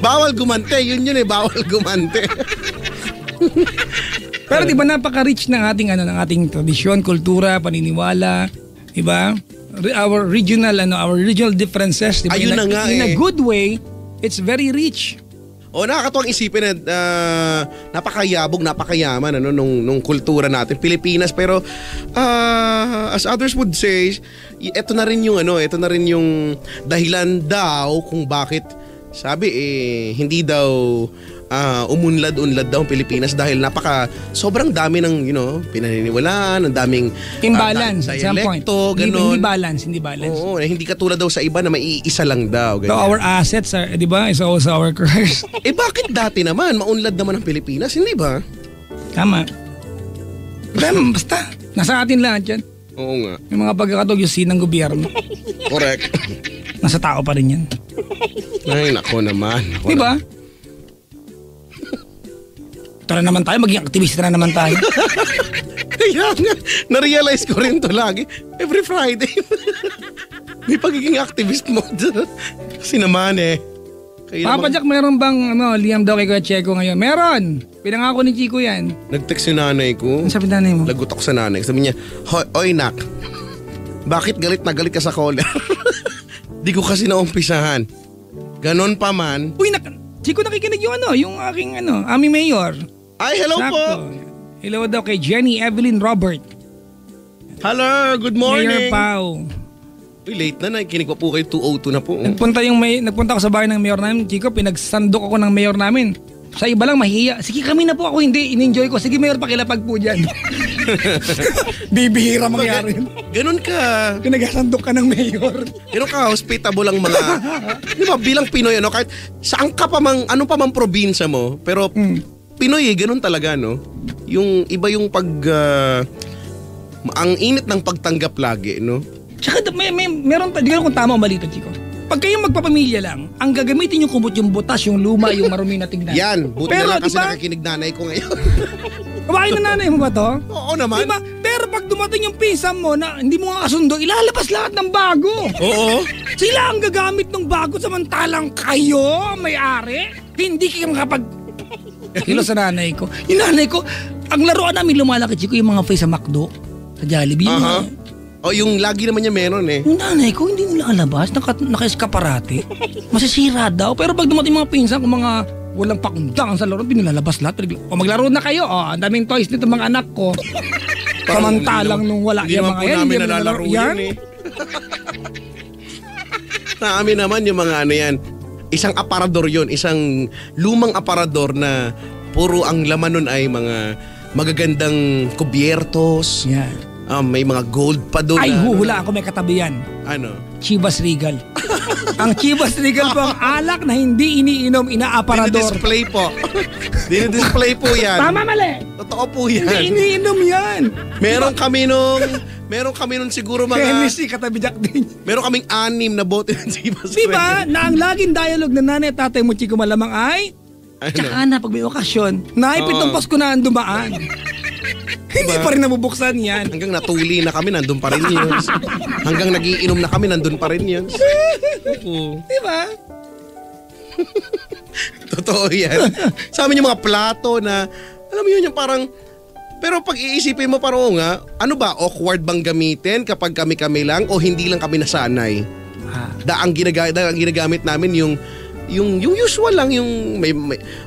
Bawal gumante. Yun eh. Bawal gumante. Pero di ba napaka-rich ng ating tradisyon, kultura, paniniwala, di ba? Our regional differences, di ba? Ayun na nga in a good way, it's very rich. Nakakatuwang isipin na napakayabog, napakayaman nung kultura natin, Pilipinas. Pero as others would say, ito na rin yung dahilan daw kung bakit sabi hindi daw umunlad-unlad daw ang Pilipinas dahil sobrang dami ng pinaniniwalaan, ang daming imbalance at some point. Ganun. Hindi balance. Oo, hindi katulad daw sa iba na maiisa lang daw. So our assets are, di ba, is also our curse. Bakit dati naman maunlad naman ang Pilipinas, hindi ba? Tama. Basta nasa atin lahat yan. Oo nga. Yung mga pagkakatugyusin ng gobyerno. Correct. Nasa tao pa rin yan. Ay, nako naman. Di ba? Tara naman tayo, maging aktivista na naman tayo. Kaya nga, na-realize ko rin to lagi. Every Friday. May pagiging activist mo dyan. Kasi naman Papa Jack, meron bang Liam daw kay Kuya Checo ngayon? Meron! Pinangako ni Chico yan. Nag-text yung nanay ko. Ano sabi nanay mo? Lagot ako sa nanay. Sabi niya, Oy nak, bakit galit na galit ka sa caller? Di ko kasi naumpisahan. Ganon pa man. Uy, Chico, nakikinig yung aking aming mayor. Ay, hello Sakto. po. Hello daw kay Jenny Evelyn Robert. Hello, good morning. Mayor Pao. Uy, late na. Nakikinig pa po kayo. 2:02 na po. Nagpunta ako sa bahay ng mayor namin. Chico, pinagsandok ako ng mayor namin. Sa iba lang mahiya. Sige, kami na po, ako hindi. In-enjoy ko. Sige, mayor, pakilapag po dyan. Bibihira mangyari. Ganun ka. Pinagsandok ka ng mayor. Ganun ka hospitable ang mga, di ba, bilang Pinoy, kahit saan ka pa mang, ano pa mang probinsya mo, pero Pinoy ganun talaga, no? Yung iba yung ang init ng pagtanggap lagi, no? Tsaka meron, di ko kung tama o mali ito, Chico. Pag kayong magpapamilya lang, ang gagamitin yung kumot, yung butas, yung luma, yung marumi na tignan. Yan, buti pero, na lang kasi diba, nakikinig nanay ko ngayon. Kawain na nanay mo ba to? Oo naman. Diba? Pero pag dumating yung pisam mo na hindi mo nga kasundo, ilalabas lahat ng bago. Oo. Sila ang gagamit ng bago samantalang kayo, may-ari. Hindi kayo makapag... Kilo sa nanay ko. Yung nanay ko, ang laruan namin lumalaki, Chico, yung mga face sa McDo, sa Jollibee. Yung lagi naman niya meron Yung nanay ko, hindi nila alabas, naka-eskaparate. Masisira daw. Pero pag dumating mga pinsan kung mga walang pakundang sa laro, pinilalabas lahat. O maglaro na kayo, ang daming toys nito mga anak ko. Samantalang nung wala yung mga yan. Hindi naman po namin nalalaro yan Sa amin naman yung mga yan. Isang aparador yun. Isang lumang aparador na puro ang laman nun ay mga magagandang kubyertos. Yan. May mga gold pa doon. Ay, huhula ako, may katabi yan. Ano? Chivas Regal. Ang Chivas Regal po ang alak na hindi iniinom, inaaparador. Dinidisplay po. Dinidisplay po yan. Tama, mali. Totoo po yan. Hindi iniinom yan. Meron kami nun siguro mga... Hennessy, katabi Jack din. Meron kaming 6 na bote ng Chivas Regal. Diba, na ang laging dialogue na nanay at tatay mo, Chico, malamang ay... Tsaka na, pag may okasyon, naipitong Pasko na ang dumaan. Hindi pa rin nabubuksan yan. Hanggang natuli na kami, nandun pa rin yun. Hanggang nagiinom na kami, nandun pa rin yun. Diba? Totoo yan. Sa amin yung mga plato na, alam mo yun, yung parang Pero pag iisipin mo parang nga, ano ba, awkward bang gamitin kapag kami-kami lang o hindi lang kami nasanay? Ang ginagamit namin yung usual lang, yung may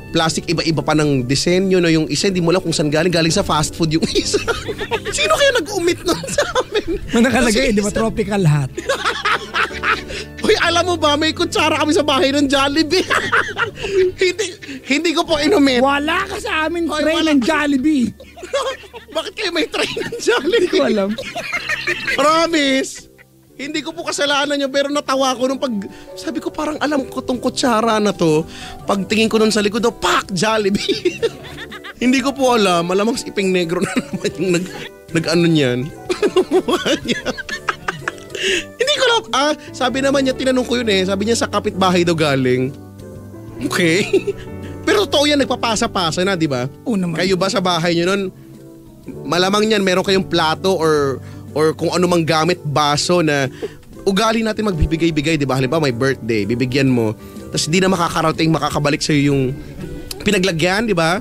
plastic, iba-iba pa ng disenyo, no? Yung isa hindi mo lang kung saan galing sa fast food yung isa. Sino kaya nag-umit nun sa amin? May nakalagay, di ba tropical hat? Hoy, alam mo ba, may kutsara kami sa bahay ng Jollibee. hindi ko po inumit. Wala ka sa amin tray ng Jollibee. Bakit kayo may tray ng Jollibee? Hindi ko alam. Promise. Hindi ko po kasalanan niya, pero natawa ko nung sabi ko parang alam ko tong kutsara na to. Pagtingin ko nun sa likod, pak! Jollibee. Hindi ko po alam, malamang si Iping Negro na naman yung nag-ano niyan. Hindi ko alam, sabi naman niya, tinanong ko yun sabi niya sa kapitbahay daw galing. Okay. Pero totoo yan, nagpapasa-pasa na, di ba? Oo naman. Kayo ba sa bahay niyo nun, malamang niyan, meron kayong plato or kung ano mang gamit, baso na ugali natin magbibigay-bigay, di ba? Halimbawa may birthday, bibigyan mo, tapos di na makakabalik sa'yo yung pinaglagyan, di ba?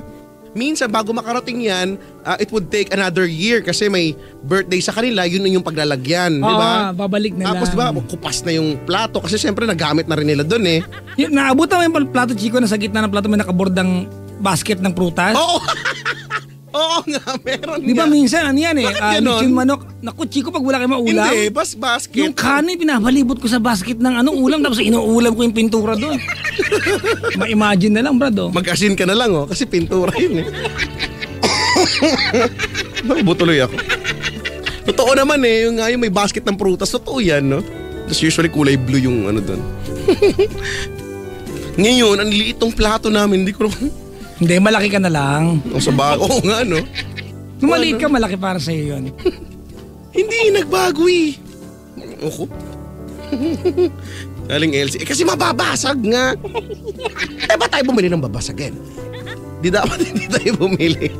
Minsan bago makarating yan, it would take another year kasi may birthday sa kanila, yun yung paglalagyan, di ba? Babalik na Tapos lang. di ba, kupas na yung plato kasi siyempre nagamit na rin nila dun Naabutan mo yung plato, Chico, na sa gitna ng plato may nakabordang basket ng prutas? Oo! Oo nga, meron Di ba nga. minsan, ano yan Bakit ganon? lechon manok. Naku, Chico, pag wala kayo maulam. Hindi, basket. Yung kanin, pinabalibot ko sa basket ng ulam, tapos inuulam ko yung pintura doon. Ma-imagine na lang, brad. Mag-asin ka na lang kasi pintura yun Butuloy ako. Totoo naman yung may basket ng prutas, totoo yan, no? Tapos usually kulay blue yung doon. Ngayon, ang liit tong plato namin, hindi ko Hindi, malaki ka na lang. sa bago. Oo nga, no? Nung maliit ka, malaki para sa'yo yun. Hindi, nagbago Ako. Galing LC. Kasi mababasag nga. Ba tayo bumili ng babasagin? Di dapat hindi tayo bumili.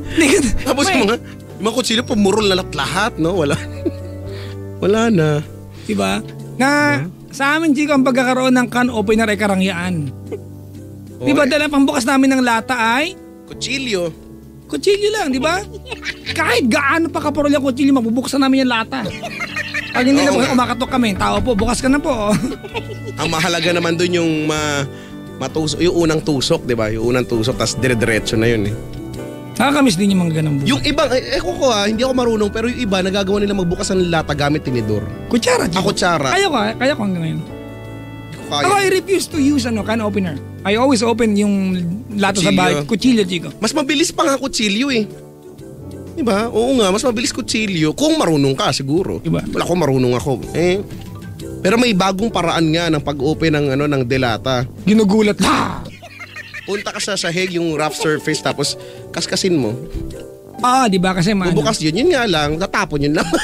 Tapos yung mga kutsilyo, pumurol na lahat, no? Wala na. Diba? Na sa amin, Chico, ang pagkakaroon ng can opener ay karangyaan. Diba, dala pambukas namin ng lata ay? Kutsilyo. Kutsilyo lang, di ba? Kahit gaano pa kaparol yung kutsilyo, mabubuksan namin yung lata. Pag hindi na po kumakatok kami, tao po, bukas ka na po. Ang mahalaga naman dun yung matusok, yung unang tusok, di ba? Yung unang tusok, tas dire-diretso na yun Nakakamiss din yung mga ganang bukas. Yung ibang, hindi ako marunong, pero yung iba, nagagawa nila magbukas ng lata gamit tinidor. Kutsara, Chico. Kutsara. Kaya ko hanggang ngayon. Ako, I refuse to use can opener. I always open yung lata sa bahay. Kutsilyo, Chico. Mas mabilis pa nga kutsilyo Diba? Oo nga, mas mabilis kutsilyo. Kung marunong ka, siguro. Diba? Wala ko marunong ako. Pero may bagong paraan nga ng pag-open ng delata. Ginugulat na. Punta ka sa sahig, yung rough surface, tapos kaskasin mo. Di ba? Kasi Bubukas yun nga lang, tatapon yun naman.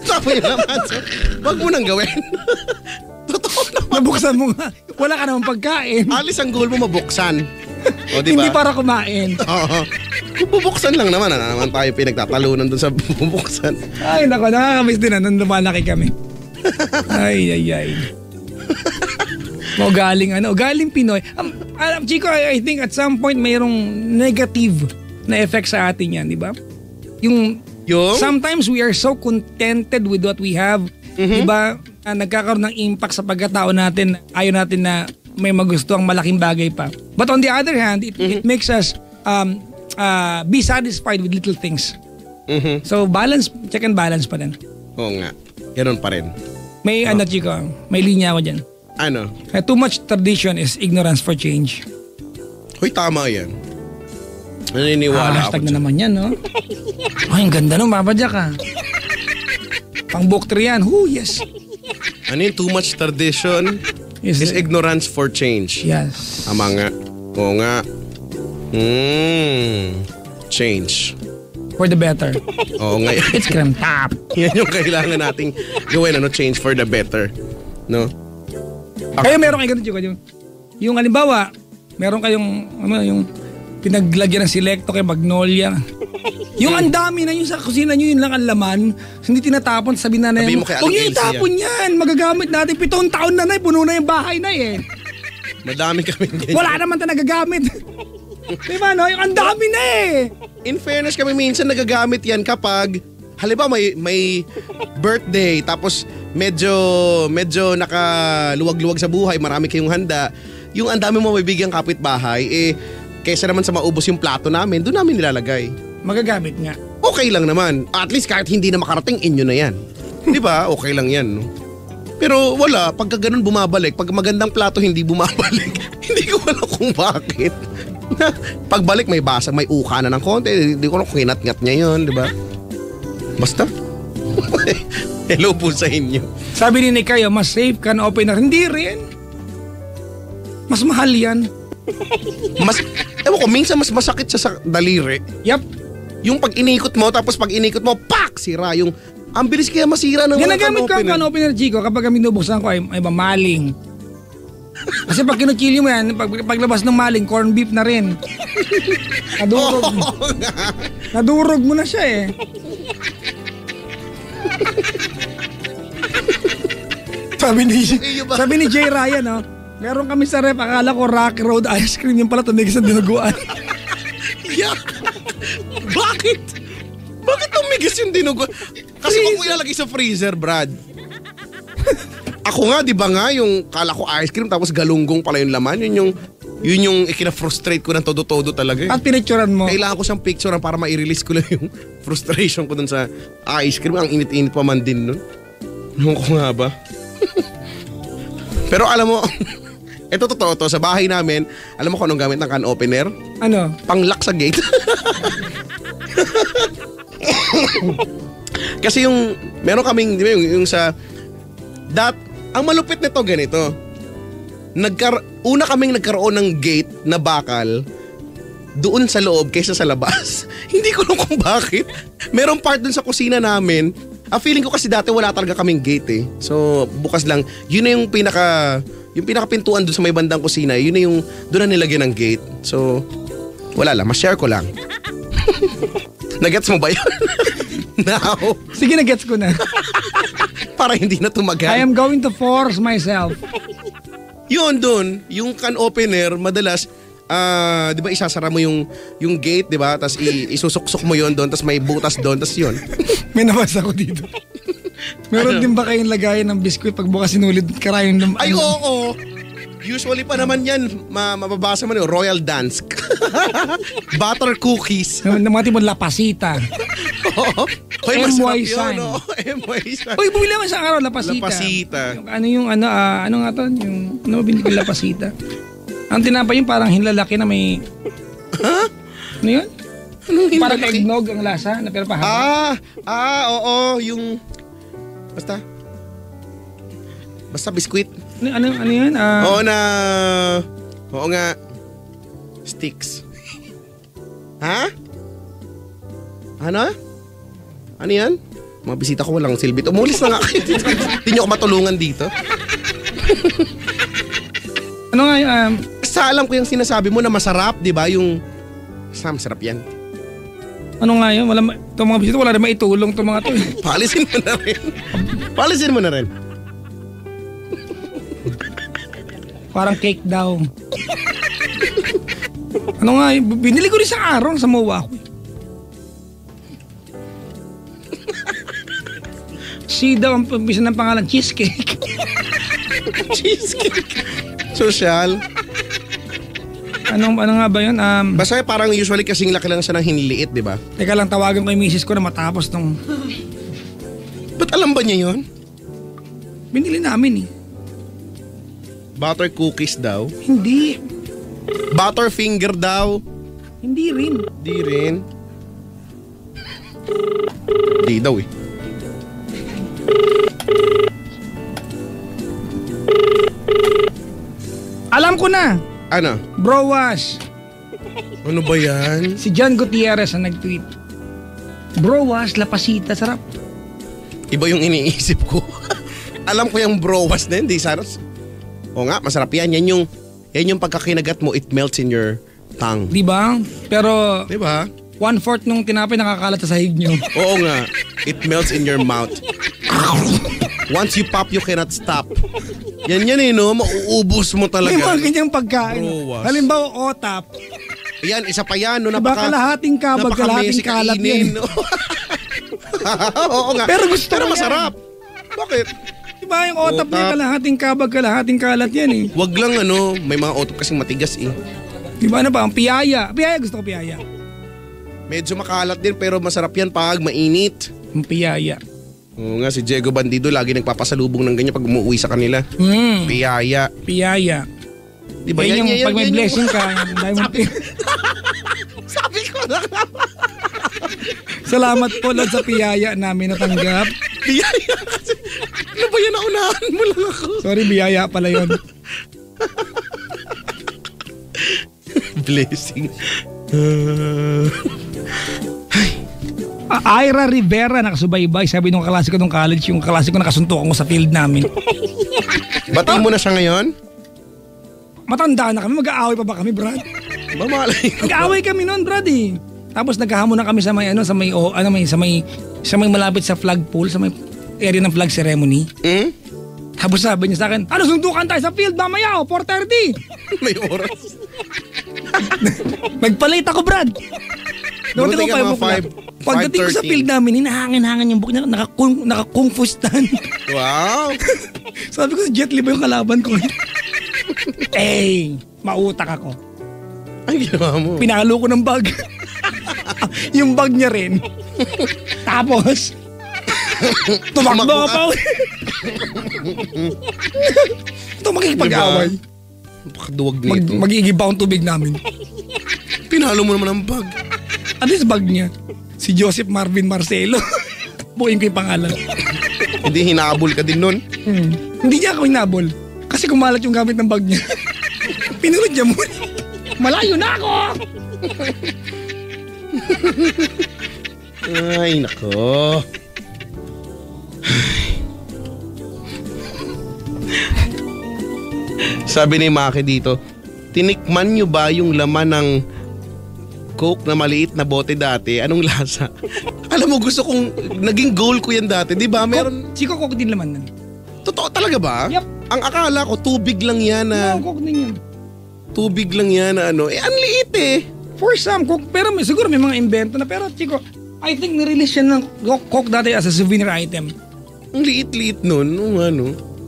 Tapon yun naman. So, wag mo nang gawin. Totoo naman. Nabuksan mo nga. Wala ka naman pagkain. Alis ang goal mo mabuksan. O, diba? Hindi para kumain. Oo. Kung bubuksan lang naman, naman tayo pinagtatalunan dun sa bubuksan. Ay, nako, nakakamiss din nung lumalaki kami. Ay. Galing Pinoy. Chico, I think at some point mayroong negative na effect sa atin yan, di ba? Yung sometimes we are so contented with what we have, di ba? Nagkakaroon ng impact sa pagkatao natin, ayaw natin na may magustuhang malaking bagay pa. But on the other hand, it makes us be satisfied with little things. So check and balance pa din. Oo nga, ganun pa rin. May Chico, may linya ako dyan. Ano? Too much tradition is ignorance for change. Hoy, tama yan. Naniniwala ako Hashtag na dyan. naman yan, no? Ay, ang ganda nung babadya ka. Pang book 3 yan. Yes. Ano yung too much tradition is ignorance for change? Yes. Tama nga. Oo nga. Change. For the better. Oo nga. It's creme top. Yan yung kailangan nating gawin, change for the better. No? Kaya meron kayo ganun, Chico. Yung halimbawa, meron kayong, yung pinaglagyan ng Selecto kay Magnolia. Yung ang dami na yun sa kusina nyo, yun lang ang laman. Hindi tinatapon, sabi na Sabi mo kay huwag Aling nyo Elsie itapon yan. Magagamit natin. 7 taon na puno na yung bahay na Madami kami ganyan. Wala naman na nagagamit. Diba no? Yung ang dami na eh. In fairness kami minsan nagagamit yan kapag halimbawa may birthday tapos medyo nakaluwag-luwag sa buhay, marami kayong handa. Yung ang dami mo mabibigyang kapitbahay, kaysa naman sa maubos yung plato namin, doon namin nilalagay. Magagamit nga. Okay lang naman. At least kahit hindi na makarating, inyo na yan. Di ba? Okay lang yan. No? Pero wala, pagka ganun bumabalik, pag magandang plato hindi bumabalik, hindi ko alam kung bakit. Pagbalik may basag, may uka na ng konti, hindi ko alam kung hinat-ngat niya yun, di ba? Basta. Hello po sa inyo. Sabi ni Kayo, mas safe can opener. Hindi rin. Mas mahal yan. Ewan ko, minsan mas masakit siya sa daliri. Yep. Yung pag inikot mo, tapos pag inikot mo, pak! Sira yung... Ang bilis kaya masira ng mga Ginagamit ko ang can opener, Chico, kapag binubuksan ko ay mamaling. Kasi pag kinuchili mo yan, paglabas ng maling, corn beef na rin. Nadurog. Nadurog mo na siya eh. Sabi ni Jay Ryan, no? Meron kami sa rep, akala ko Rocky Road ice cream, yung pala tumigis na dinuguan. Yeah. Bakit? Bakit tumigis yung dinuguan? Kasi kung ilalagay sa freezer, Brad. Ako nga, di ba nga, yung kala ko ice cream tapos galunggong pala yung laman, yun yung ikina-frustrate ko ng todo-todo talaga. At pinicturan mo. Kailangan ko siyang picturean para ma-release ko lang yung frustration ko dun sa ice cream. Ang init-init pa man din nun. Nung ko nga ba? Pero alam mo, ito totoo to, sa bahay namin, alam mo kung anong gamit ng can opener? Ano? Pang-lock sa gate. Kasi yung, meron kaming, di ba yung sa, ang malupit nito ganito, una kaming nagkaroon ng gate na bakal doon sa loob kaysa sa labas. Hindi ko alam kung bakit. Merong part dun sa kusina namin. Feeling ko kasi dati wala talaga kaming gate eh. So bukas lang. Yun na yung pinakapintuan dun sa may bandang kusina. Yun na yung doon na nilagyan ng gate. So wala lang. Mas-share ko lang. Nagets mo ba yun? Now? Sige, nagets ko na. Para hindi na tumagal. I am going to force myself. Yun dun, yung can opener, madalas, di ba isasara mo yung gate, di ba? Tapos isusuksok mo yun doon, tapos may butas doon, tapos yun. May nabasa ko dito. Meron din ba kayong lagayan ng biskuit pag bukas sinulid karayon ng... Ay, oo. Usually pa naman yan, mababasa mo yun, Royal Dance. Butter cookies. Ng mga tipong lapasita. Oo. Hoy, MY sign. MY sign. Uy, bumili naman sa araw, lapasita. Lapasita. Ano nga to? Ano ba binili ko lapasita? Ang tinapay yung parang hinlalaki na may... Ha? Ano yun? Anong hinlalaki? Parang eggnog ang lasa, na pero pahaba. Oo, yung... Basta biskuit. Ano yun? Oo nga. Sticks. Ha? Ano? Ano yan? Mga bisita ko walang silbi. Umulis na nga kayo dito. Hindi nyo ako matulungan dito. Ano nga yun? Sa alam ko yung sinasabi mo na masarap, di ba? Yung... Masarap yan. Ano nga yun? Itong mga bisita wala rin maitulong itong mga to. Palisin mo na rin. Palisin mo na rin. Parang cake daw. Ano nga, binili ko rin sa araw sa MOA ko. Si daw ang pambisa ng pangalan, cheesecake. Cheesecake. Social. Ano nga ba yun? Basta parang usually kasing laki lang siya ng hiniliit, di ba? Teka lang, tawagan ko yung misis ko na matapos nung... Ba't alam ba niya yun? Binili namin eh. Butter cookies daw? Hindi. Butter finger daw? Hindi rin. Di rin. Di daw eh. Alam ko na. Ano? Bro Wash. Ano ba yan? Si John Gutierrez ang nag-tweet. Bro Wash, lapasita, sarap. Iba yung iniisip ko. Alam ko yung bro wash na yun, di saros. O nga, masarap yan. Yan yung pagkakinagat mo, it melts in your tongue. Di ba? Pero... Di ba? 1/4 nung tinapay nakakalat sa sahig nyo. Oo nga. It melts in your mouth. Once you pop, you cannot stop. Yan eh, no? Mauubos mo talaga. May mga ganyang pagkain. Bro wash. Halimbawa, otap. Yan, isa pa yan. No, Diba kalahating kabag, kalahating kalat yan. No? Oo nga. Pero gusto Pero ko yan. masarap. Bakit? Diba yung otap niya, Otap. kalahating kabag, kalahating kalat yan eh. Wag lang may mga otop kasing matigas eh. Diba ano pa, ang piyaya. Piyaya, gusto ko piyaya. Medyo makalat din pero masarap yan pag mainit. Ang piyaya. Oo nga, si Diego Bandido lagi nagpapasalubong ng ganyan pag umuwi sa kanila. Piyaya. Piyaya. Diba Yan yung pag may blessing ka. Sabi ko na. Salamat po Lord sa piyaya namin natanggap. Piyaya kasi. Ano ba yan? Naunahan mo lang ako. Sorry, biyaya pala yun. Blessing. Ira Rivera nakasubaybay. Sabi nung kaklase ko nung college, yung kaklase ko nakasuntukan ko sa field namin. Batiin mo na siya ngayon? Matanda na kami, mag-aaway pa ba kami, Brad? Mamalay ko. Mag-aaway kami noon, Brad eh. Tapos naghahamon na kami sa may malapit sa flagpole, sa may area ng flag ceremony. Tapos sabi niya sa akin, ano suntukan tayo sa field mamaya 4:30. May oras. Nagpalate ako, Brad. Doon Buti ako ka 5 mga o'clock. 5:30. Pagdating ko sa field namin, hinahangin-hangin yung book niya, naka-kung fu stand. Wow. Sabi ko, si Jet Li ba yung kalaban ko? Mautak ako. Ang ginawa mo. Pinalo ko ng bag. Yung bag niya rin. Tapos, tumakbo ka pa. Ito makikipag-away. Napakaduwag nito. Mag-iigiba ang tubig namin. Pinalo mo naman ang bag. At least bag niya. Si Joseph Marvin Marcelo. Buuin ko yung pangalan. Hindi hinabol ka din nun. Hindi niya ako hinabol. Kasi kumalat yung gamit ng bag niya. Pinunod niya muna. Malayo na ako! Ay, nako. Sabi ni Maki dito, tinikman nyo ba yung laman ng Coke na maliit na bote dati? Anong lasa? Alam mo, gusto kong, naging goal ko yan dati. Di ba? Meron, Chico Coke din laman nun. totoo talaga ba? Yep. Ang akala ko, tubig lang yan na, Coke din yun. tubig lang yan na ang liit eh. For some Coke, pero siguro may mga invento na. Pero Chico, I think nirelease yan ng Coke dati as a souvenir item. Ang liit-liit nun,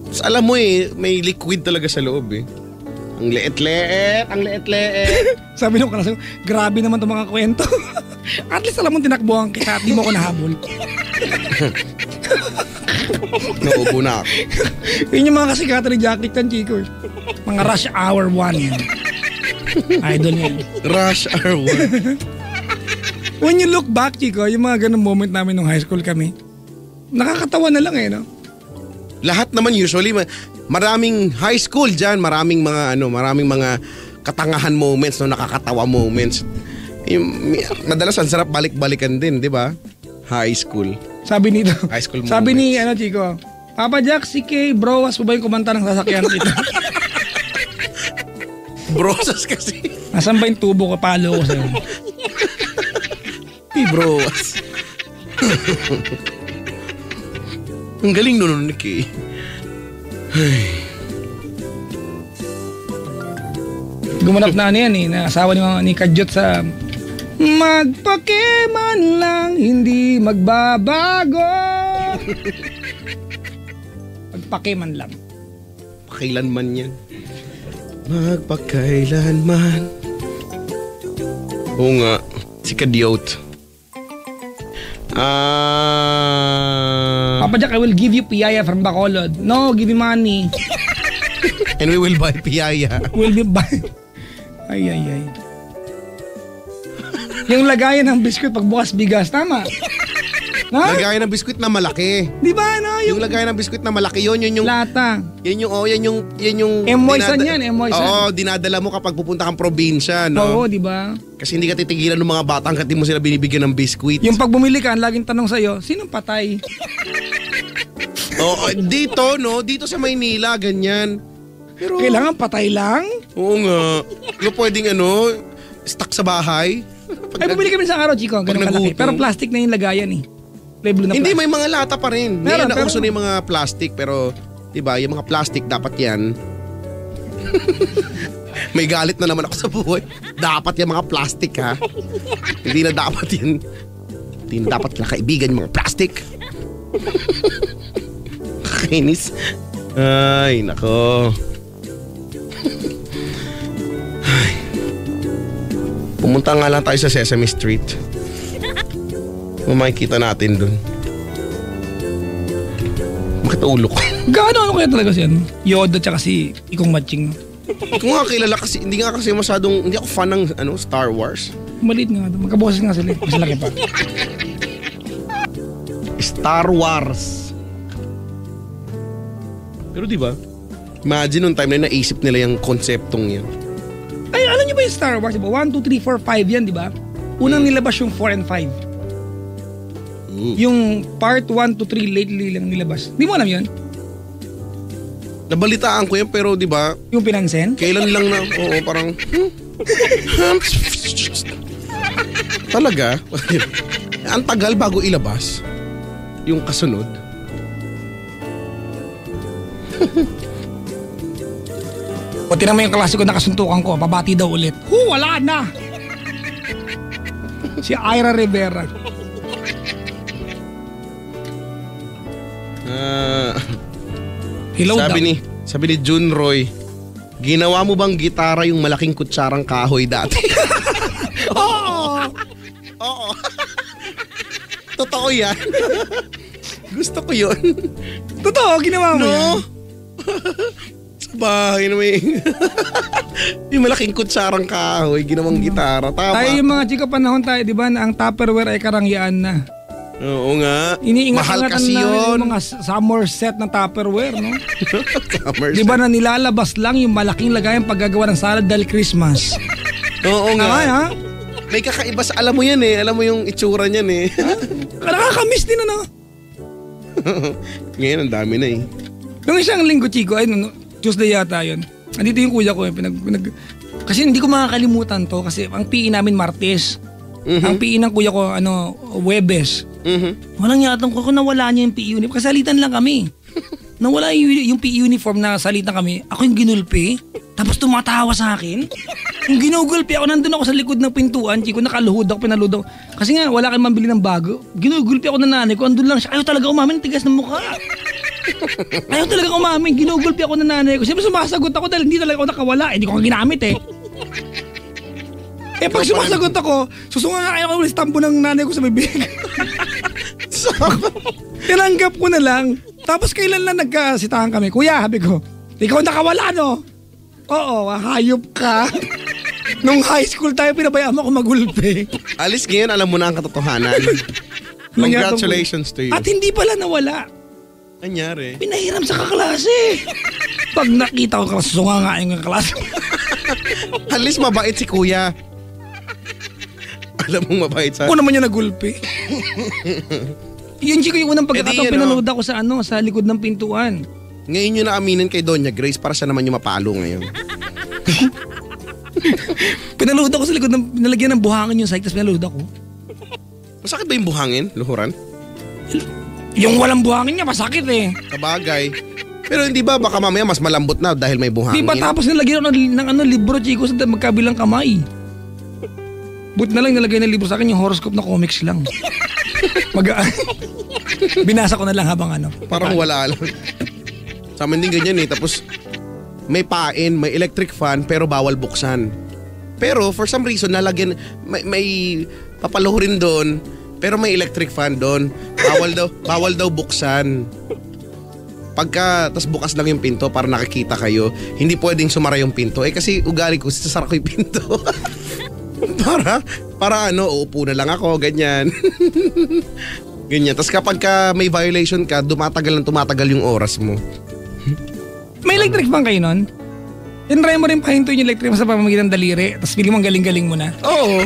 Tapos alam mo may liquid talaga sa loob eh. Ang liit-liit. Sabi nung kalas, grabe naman itong mga kwento. At least alam mo tinakbuhan kita at di mo ako nahabol. Naubo na ako. Yun yung mga kasikatan ni Jackie Chan, Chico. Mga Rush Hour 1 yan. Idol yan. Rush Hour 1. When you look back, Chico, yung mga ganung moment namin nung high school kami, nakakatawa na lang eh, no? Lahat naman usually, maraming high school dyan, maraming mga katangahan moments, nakakatawa moments. Madalas ang sarap balik-balikan din, di ba? High school. Sabi nito. High school Sabi ni moments. Chico, Papa Jack, si Kay, browas po ba yung kumanta ng sasakyan dito? Brosas kasi. Nasaan ba yung tubo ko? Palo ko sa'yo. Bros. Ang galing nun ni Kay. Gumanap na yan eh, na asawa ni Kajot sa magpakeman lang, hindi magbabago. Magpakeman lang. Pakailanman yan. Magpakailanman. Oo nga, si Kadyot. Papa Jack, I will give you piyaya from Bacolod. No, give me money. And we will buy piyaya. Will be buy. Ay. Yung lagayan ng biskuit pagbukas bigas, tama? Ha? Lagayan ng biskwit na malaki. Di ba ano? Yung lagayan ng biskwit na malaki, yun yung Lata. yan yung Emoysan yan, emoysan. Oo, dinadala mo kapag pupunta kang probinsya, no? Oo, di ba? Kasi hindi ka titigilan ng mga bata hanggat di mo sila binibigyan ng biskwit. Yung pag bumili ka, ang laging tanong sa'yo, sinong patay? Oo, dito sa Maynila, ganyan. Pero, Kailangan patay lang? oo nga. Ano pwedeng stuck sa bahay? Ay, bumili kami sa araw, Chico. Ganun Pag kalaki. nagutom. Pero plastic na yung lagayan eh. Blue na Hindi, plastic. may mga lata pa rin. Meron, Ngayon, nauso pero- na yung mga plastic, pero, di ba, yung mga plastic dapat yan. May galit na naman ako sa buhay. Dapat yung mga plastic ha. Hindi na dapat yun. Hindi na dapat kaibigan yung mga plastic. Kainis. Ay, nako. Ay. Pumunta nga lang tayo sa Sesame Street. Makikita natin dun. Bakit ulo ko? Gaano kaya talaga siya? Yoda tsaka si Ikong Matching. Kung nga kilala kasi, hindi nga kasi masyadong, hindi ako fan ng Star Wars. Maliit nga. Magkaboses nga sila. Mas laki pa. Star Wars. Pero di ba? Imagine nung time na naisip nila yung konseptong yan. Ay, alam niyo ba yung Star Wars? Diba? 1, 2, 3, 4, 5 yan, di ba? Unang nilabas yung 4 and 5. Yung part 1 to 3 lately lang nilabas. Di mo alam yun? Nabalitaan ko yan pero di ba? Yung pinansin? Kailan lang na, oo parang talaga? Ang tagal bago ilabas yung kasunod. O tinan mo yung klasiko na kasuntukan ko, pabati daw ulit. Wala na! Si Ira Rivera. Hello sabi ni Jun Roy, ginawa mo bang gitara yung malaking kutsarang kahoy dati? Oo! Oo. Totoo yan. Gusto ko yun. Totoo, ginawa mo yan. Sa bahay na may yung malaking kutsarang kahoy, ginawang gitara. Tama. Tayo yung mga chika panahon tayo, di ba, na ang Tupperware ay karangyaan na. Oo nga. Mahal kasi yun. Yung mga summer set na Tupperware, no? Summer Di ba na nilalabas lang yung malaking lagayan paggagawa ng salad dahil Christmas? Oo nga. Tama, ha? May kakaiba sa, alam mo yan eh. Alam mo yung itsura niyan eh. Nakakamiss din, ano? Ngayon, ang dami na eh. Nung isang linggo, Chico, ay Tuesday yata yun. Andito yung kuya ko, kasi hindi ko makakalimutan to kasi ang PE namin Martes. Ang PE ng kuya ko, Webes. Walang yatang ko nawala niya yung PE uniform. Kasi salitan lang kami. Nawala yung PE uniform na salitan kami. Ako yung ginulpi. Tapos tumatawa sa akin. Yung ginugulpi ako, nandun ako sa likod ng pintuan. Chico, nakaluhod ako, pinaluhod ako. Kasi nga, wala kayong mambili ng bago. Ginugulpi ako ng nanay ko, andun lang siya. Ayaw talaga umamin, tigas ng mukha. Ayaw talaga umamin, ginugulpi ako ng nanay ko. Siyempre sumasagot ako dahil hindi talaga ako nakawala. Hindi ko ginamit eh. Pag sumasagot ako, susungan nga kayo ulit tampo ng nanay ko sa bibig. So, tinanggap ko na lang. Tapos kailan lang nagkasitahan kami. Kuya, sabi ko, ikaw nakawala, no? Oo, hayop ka. Nung high school tayo, pinabayaan mo ako magulpi. Alis ngayon, alam mo na ang katotohanan. Congratulations to you. At hindi pala nawala. Anyari? Pinahiram sa kaklase. Pag nakita ko, susunga nga yung kaklase. Alis mabait si kuya. Alam mong mabait sa... Ako naman yung nagulpi. Yun, Chico, yung unang pagkakataon pinanood ako sa likod ng pintuan. Ngayon yun na aminin kay Doña Grace para siya naman yung mapalo ngayon. Pinanood ako sa likod ng... Nalagyan ng buhangin yung site, tapos pinanood ako. Masakit ba yung buhangin, luhuran? Yung walang buhangin niya, masakit eh. Kabagay. Pero hindi ba baka mamaya mas malambot na dahil may buhangin? Di ba tapos nilagyan ako ng libro, Chico, sa magkabilang kamay. But na lang nilagay ng libro sa akin yung horoscope na comics lang. Binasa ko na lang habang Parang wala lang. Sa amin din ganyan eh. Tapos may pain, may electric fan pero bawal buksan. Pero for some reason nalagyan, may papaluhurin doon pero may electric fan doon. Bawal daw buksan. Tas bukas lang yung pinto para nakikita kayo. Hindi pwedeng sumara yung pinto. Kasi ugali ko, sasara ko yung pinto. para uupo na lang ako, ganyan. Ganyan. Tas kapag may violation ka, tumatagal yung oras mo. May electric fan kayo nun? Tinry mo rin pahinto yung electric fan sa pamamagitan ng daliri, tapos feeling mo ang galing-galing mo na. Oo.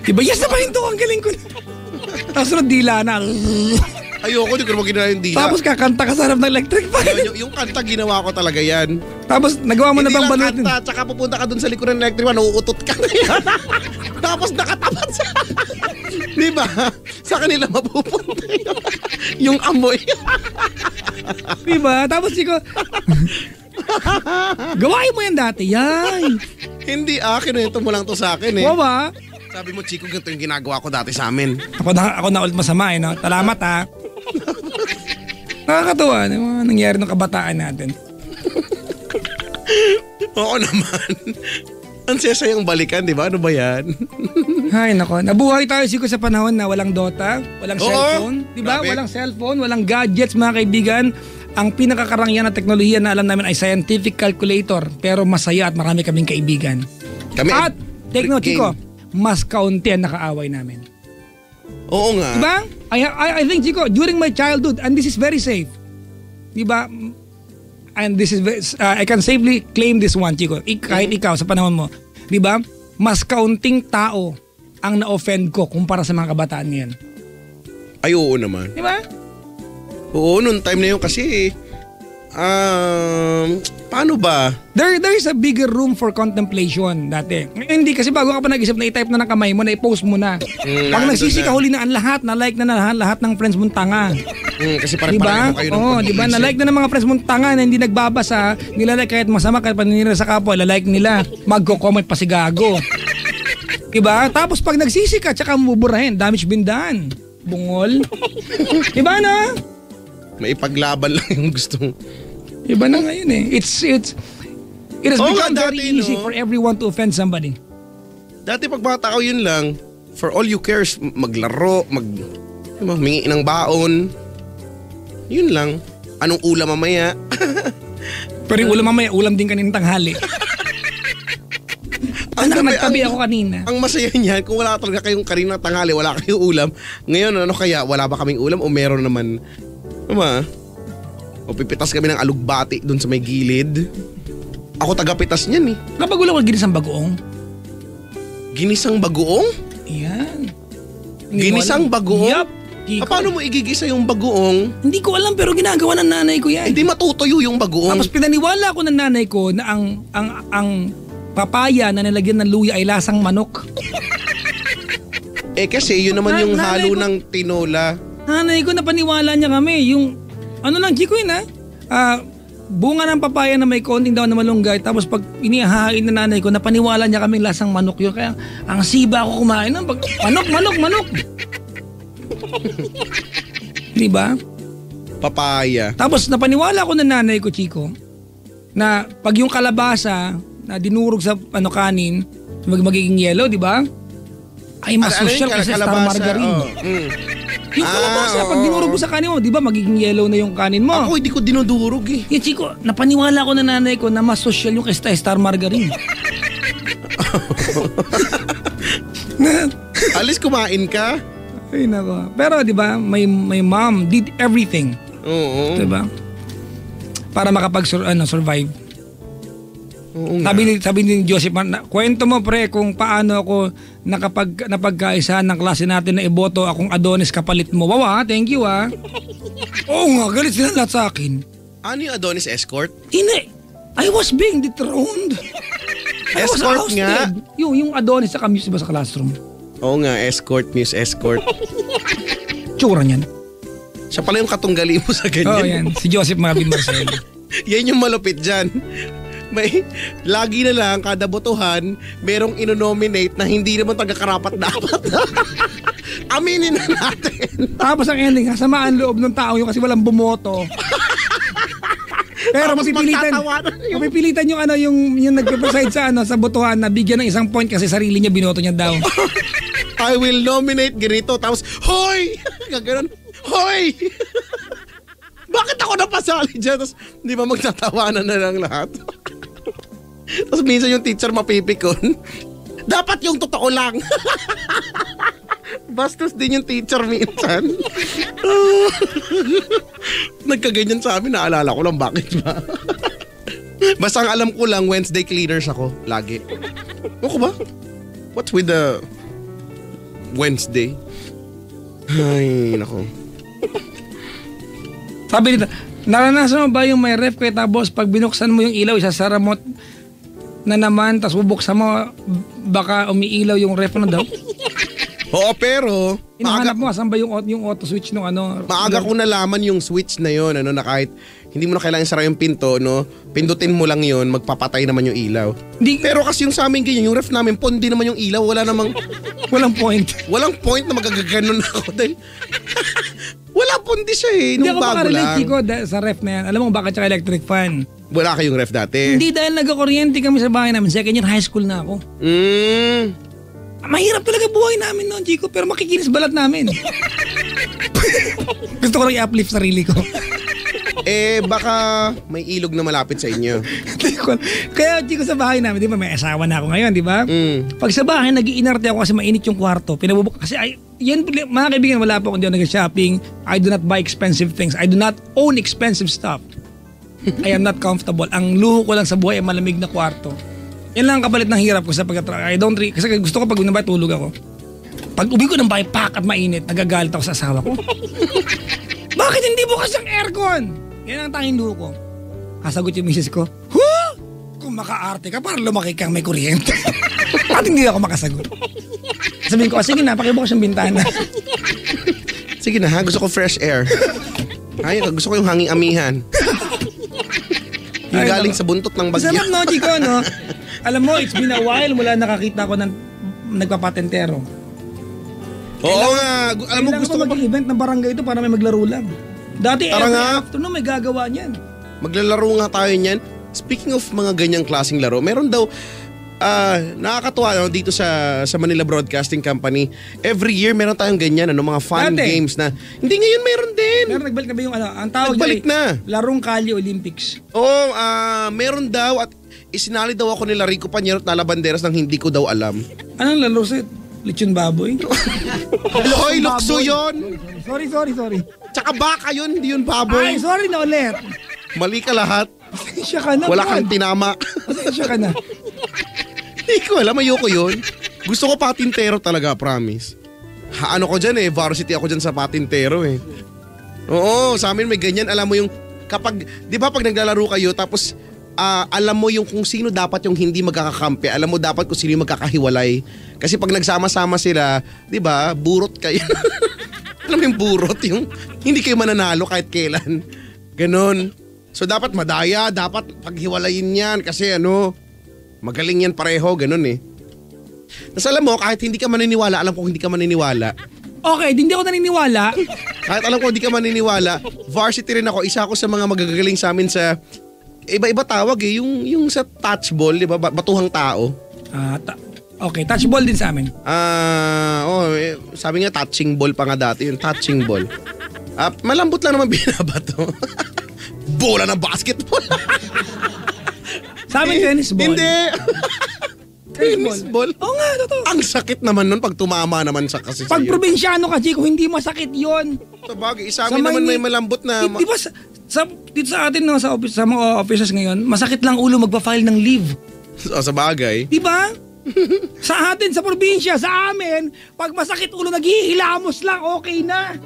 Diba, yes na pahinto, ang galing ko na. Tapos sunod dila na. Ayoko, di ko naman ginawa yung dila. Tapos kakanta ka sa harap ng electric fan. Yung kanta ginawa ko talaga yan. Tapos nagawa mo na bang balutin? Hindi lang kanta, tsaka pupunta ka dun sa likod ng electric fan, uuutot ka na yan. Tapos nakatapat sa... Diba? Sa kanila mapupunta yung amoy. Diba? Tapos Chico, Gawain mo yan dati. Yan. Hindi akin eh. Ito mo lang to sa akin eh. Wawa. Sabi mo, Chico, ganito yung ginagawa ko dati sa amin. Ako na ulit masama no? Salamat ha. Nakakatuwa. Ano yung mga nangyari ng kabataan natin? Oo naman. Ang sesayang balikan, di ba? Ano ba yan? Ay, nako. Nabuhay tayo siguro sa panahon na walang Dota, walang cellphone. Di ba? Grabe. Walang cellphone, walang gadgets, mga kaibigan. Ang pinakakarangyaan na teknolohiya na alam namin ay scientific calculator. Pero masaya at marami kaming kaibigan. Kami, At, take note, game. Chico, mas kaunti ang nakaaway namin. Oo nga. Diba? I think, Chico, during my childhood, and this is very safe. Diba? And this is, I can safely claim this one, Chico. Kahit ikaw, sa panahon mo. Diba? Mas kaunting tao ang na-offend ko kumpara sa mga kabataan ngayon. Ay, oo naman. Diba? Oo, noong time na yun kasi, paano ba? There is a bigger room for contemplation dati. Ngayon, hindi kasi bago ka pa nag-isip na i-type na ng kamay mo, na i-post mo na. Pag nagsisi ka, huli na ang lahat, na-like na lahat ng friends mong tanga. Kasi Diba? pare-pareho kayo ng Oo, pag-iisip. diba? Na-like na ng mga friends mong tanga na hindi nagbabasa, nilalike kahit masama, kahit paninira sa kapwa, lalike nila. Magko-comment pa si gago. Diba? Tapos pag nagsisi ka, tsaka muburahin, damage been done. Bungol. Diba na? May ipaglaban lang yung gustong... Iba na ngayon eh. It has Oo become nga, very dati, easy no? for everyone to offend somebody. Dati pag bata ko yun lang, for all you care, maglaro, humingi ng baon. Yun lang. Anong ulam mamaya? Pero yung ulam mamaya, ulam din kaninang tanghali. Nagtabi ako kanina. Ang masaya niyan, kung wala talaga kayong kaninang tanghali, wala kayong ulam. Ngayon, ano kaya, wala ba kaming ulam o meron naman? Diba? O pipitas kami ng alugbati dun sa may gilid. Ako tagapitas niyan eh. Kapag wala ko ginisang bagoong. Ginisang bagoong? Yan. Ginisang bagoong? Yup. Paano mo igigisa yung bagoong? Hindi ko alam pero ginagawa ng nanay ko yan. Hindi matutuyo yung bagoong. Tapos pinaniwala ko ng nanay ko na ang papaya na nilagyan ng luya ay lasang manok. Kasi yun naman yung Nanay halo ko- ng tinola. Nanay ko napaniwala niya kami. Yung ano lang, Chico yun bunga ng papaya na may konting daw na malunggay. Tapos pag inihahain na nanay ko, napaniwala niya kami lasang manok yun. Kaya ang siba ako kumain ng manok. Diba? Papaya. Tapos napaniwala ko ng nanay ko, Chico, na pag yung kalabasa na dinurog sa kanin, magiging yellow, di ba? Ay mas social yung kasi star kalabasa? margarine. Oh. Yung kalabasa, oo. pag dinurog mo sa kanin mo, di ba magiging yellow na yung kanin mo? Ako hindi ko dinudurog eh. Yung Chico, napaniwala ko ng nanay ko na mas social yung kay star margarine. Alis kumain ka? Ay nako. Pero di ba, my mom did everything, Oo. di ba? Para survive. Oo nga. Sabi ni Joseph, kwento mo pre kung paano ako napagkaisa ng klase natin na iboto akong Adonis kapalit mo. Wawa, thank you ah. Oo nga, galit sila lahat sa akin. Ano yung Adonis escort? Hindi, I was being dethroned. I was Escort nga. ousted. Yung Adonis sa Muse ba sa classroom? Oo nga, escort, Muse escort. Tsura niyan. Siya pala yung katunggali mo sa Oo ganyan. yan, si Joseph Marvin Marcelo. Yan yung malupit dyan. May, lagi na lang, kada botohan, merong inonominate na hindi naman taga-karapat dapat. Aminin na natin. Tapos ang ending, samaan loob ng tao yung kasi walang bumoto. Pero Tapos magtatawanan mapipilitan yung nagpe-preside sa botohan na bigyan ng isang point kasi sarili niya binoto niya daw. I will nominate ganito. Tapos, hoy! Gaganon, hoy! Bakit ako napasali dyan? Tapos, di ba magtatawanan na lang lahat? Tapos minsan yung teacher mapipikon. Dapat yung totoo lang. Bastos din yung teacher minsan. Nagkaganyan sa amin, naalala ko lang bakit ba. Basta ang alam ko lang, Wednesday cleaners ako. Lagi. Ano ba? What's with the Wednesday? Ay, nako. Sabi nito, naranasan mo ba yung may ref kaya tapos pag binuksan mo yung ilaw, isasara mo na naman, tapos bubuksan mo, baka umiilaw yung ref na daw? Oo, pero Hinahanap mo, saan ba yung auto switch nung ano? maaga ko nalaman yung switch na yon, na kahit hindi mo na kailangan sara yung pinto, no? Pindutin mo lang yun, magpapatay naman yung ilaw. Pero kasi yung sa amin ganyan, yung ref namin, pondi naman yung ilaw, Walang point. Walang point na magagaganon ako dahil wala pondi siya eh, Hindi nung ako bago makarelate, lang. Chico, sa ref na yan. Alam mo bakit siya electric fan? Wala kayong ref dati? Hindi dahil nagkakuryente kami sa bahay namin. Second year high school na ako. Mahirap talaga buhay namin noon, Chico, pero makikinis balat namin. Gusto ko lang i-uplift sarili ko. Baka may ilog na malapit sa inyo. Kaya, Chico, sa bahay namin, di ba, may asawa na ako ngayon, di ba? Pag sa bahay, nag-iinarte ako kasi mainit yung kwarto. Kasi, yan, mga kaibigan, wala po kung di ako nag-shopping. I do not buy expensive things. I do not own expensive stuff. I am not comfortable. Ang luho ko lang sa buhay ay malamig na kwarto. Yan lang ang kapalit ng hirap ko sa pagkatrabaho. Kasi gusto ko pag binabay, tulog ako. Pag uwi ko ng bahay, pak at mainit, nagagalit ako sa asawa ko. Bakit hindi bukas ang aircon? Yan ang tanging luho ko. Kasagot yung misis ko, kung maka-arte ka, para lumaki kang may kuryente. At hindi ako makasagot. Sabihin ko, sige na, pakibukas yung bintana. Sige na ha, gusto ko fresh air. Ay, gusto ko yung hanging amihan. Yung galing sa buntot ng bagyo. Sarap no, Chico, no? Alam mo, it's been a while mula nakakita ko ng nagpapatentero. Oo nga, alam mo gusto ko mag-event ng barangay ito para may maglaro lang. Dati every afternoon may gagawa niyan. Maglalaro nga tayo niyan. Speaking of mga ganyang klaseng laro, meron daw nakakatuwa dito sa Manila Broadcasting Company. Every year meron tayong ganyan, mga fun games na. Hindi ngayon meron din. Meron nagbalik na ba yung ang tawag nagbalik na. Larong Kalye Olympics. Oo, meron daw at isinali daw ako nila Rico Pañero at Nala Banderas nang hindi ko daw alam. Anong laro sa lechon baboy? Hoy, lukso yun. Sorry. Tsaka baka yun, hindi yun baboy. Ay, sorry na ulit. Mali ka lahat. Pasensya ka na. Wala kang tinama. Pasensya ka na. Hindi ko alam, ayoko yun. Gusto ko patintero talaga, promise. Ano ko dyan varsity ako dyan sa patintero Oo, sa amin may ganyan. Alam mo yung, di ba pag naglalaro kayo, tapos alam mo yung kung sino dapat yung hindi magkakakampi. Alam mo dapat kung sino yung magkakahiwalay. Kasi pag nagsama-sama sila, di ba, burot kayo. Alam mo yung burot, yung hindi kayo mananalo kahit kailan. Ganon. So dapat madaya, dapat paghiwalayin yan kasi magaling yan pareho, ganun Tapos alam mo, kahit hindi ka maniniwala, alam ko hindi ka maniniwala. Okay, hindi ako naniniwala. Kahit alam ko hindi ka maniniwala, varsity rin ako, isa ako sa mga magagaling sa amin sa, iba-iba tawag yung sa touch ball, di ba, batuhang tao. Okay, touch ball din sa amin. Sabi nga touching ball pa nga dati, yung touching ball. Malambot lang naman binabato. Bola ng basketball. Sa amin, tennis ball. Hindi. Tennis ball? Oo nga, totoo. Ang sakit naman nun pag tumama naman sa kasi pag probinsyano ka, Chico, hindi masakit yon. Sabagay, sa amin naman may malambot na. Di ba dito sa atin, sa office, sa mga offices ngayon, masakit lang ulo magpa-file ng leave. Sa bagay. Di ba? Sa atin, sa probinsya, sa amin, pag masakit ulo, naghihilamos lang, okay na.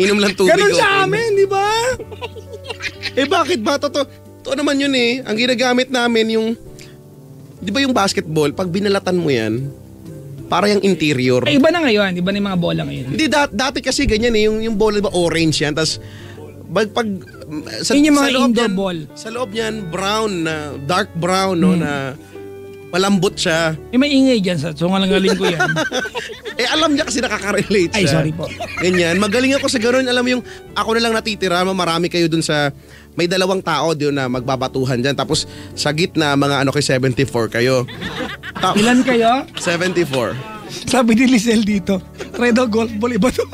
Inom lang tubig. Ganun sa amin, di ba? Bakit ba? Totoo naman yun Ang ginagamit namin yung, di ba yung basketball, pag binalatan mo yan, para yung interior. Iba na ngayon, iba na yung mga bola ngayon. Hindi, dati kasi ganyan yung bola, diba, orange yan, tas pag sa yung mga loob indoor yan, ball. Sa loob niyan, brown, dark brown, na malambot siya. May ingay dyan, so ngalangaling ko yan. Alam niya kasi nakaka-relate siya. Ay, sorry po. Ganyan, magaling ako sa gano'n. Alam mo yung, ako na lang natitira, marami kayo dun sa, may 2 tao doon na magbabatuhan dyan. Tapos sa gitna, mga 74 kayo. Ilan kayo? 74. Sabi ni Lizelle dito, try daw golf ball, iba to.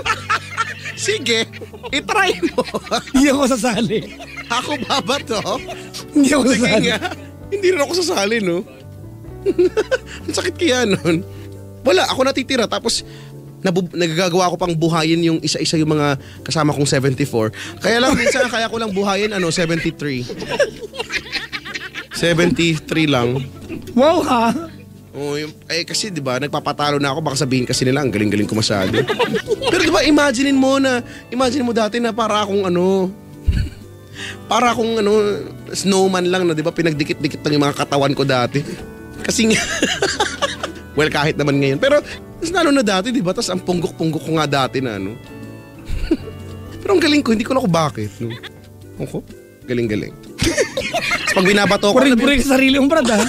Sige, itry mo. Hindi ako sasali. Ako ba to? Hindi ako Sige sasali. nga, hindi rin ako sasali, no? Ang sakit kaya nun. Wala, ako natitira. Tapos, nagagawa ko pang buhayin yung isa-isa yung mga kasama kong 74. Kaya lang, minsan kaya ko lang buhayin, 73. 73 lang. Wow ha? Kasi 'di ba, nagpapatalo na ako, baka sabihin kasi nila ang galing-galing ko masyado. Pero 'di ba, imagine mo dati na para akong snowman lang na 'di ba, pinagdikit-dikit lang yung mga katawan ko dati. Kasi well, kahit naman ngayon. Pero mas na dati, 'di ba? Tas ang punggok-punggok ko nga dati na Pero ang galing ko, hindi ko alam kung bakit. No? Ako, galing-galing. Pag binabato ko, Puri-puri ka sa sarili mong brad, ha?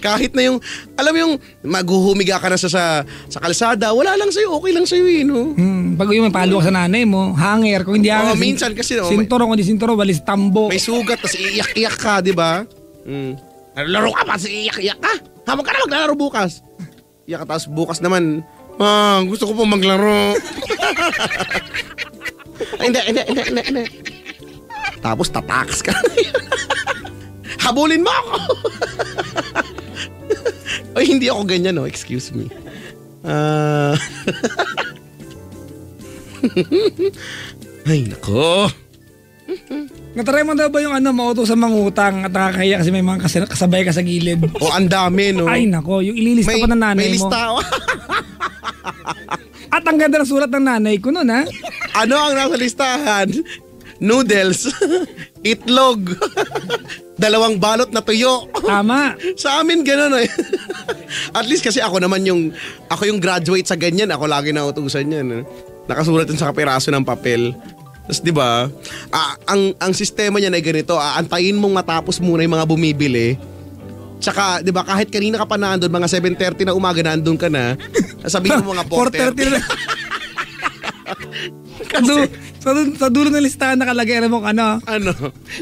kahit na yung, alam mo yung maghuhumiga ka na sa kalsada, wala lang sa'yo, okay lang sa'yo no? Pag yung may palo ka sa nanay mo, hanger, kung hindi hanger, minsan kasi, sinturo, kung di sinturo, walis tambo. May sugat, tas iiyak-iyak ka, di ba? Laro ka pa, iiyak-iyak ka. Habang ka na maglalaro bukas. Iyak ka, tapos bukas naman, gusto ko po maglaro. Hindi. Tapos tatakas ka. Habulin mo ako. Ay, hindi ako ganyan, no? Excuse me. Ay, nako. Natry mo daw ba yung mauto sa mangutang at nakakahiya kasi may mga kasabay ka sa gilid? O, ang dami, no? Ay, nako. Yung ililista pa ng nanay mo. May lista. At ang ganda ng sulat ng nanay ko nun, ha? Ano ang nasa listahan? Noodles, itlog, 2 balot na tuyo. Tama. Sa amin gano'n eh. At least kasi ako yung graduate sa ganyan. Ako lagi nautusan yan. Nakasulat yun sa kapiraso ng papel. Tapos diba, ang sistema niya na ganito, antayin mong matapos muna yung mga bumibili. Tsaka, di ba, kahit kanina ka pa naandun, mga 7:30 na umaga naandun ka na, sabihin mo mga 4:30 na. Sa dulo ng listahan nakalagay mo ano?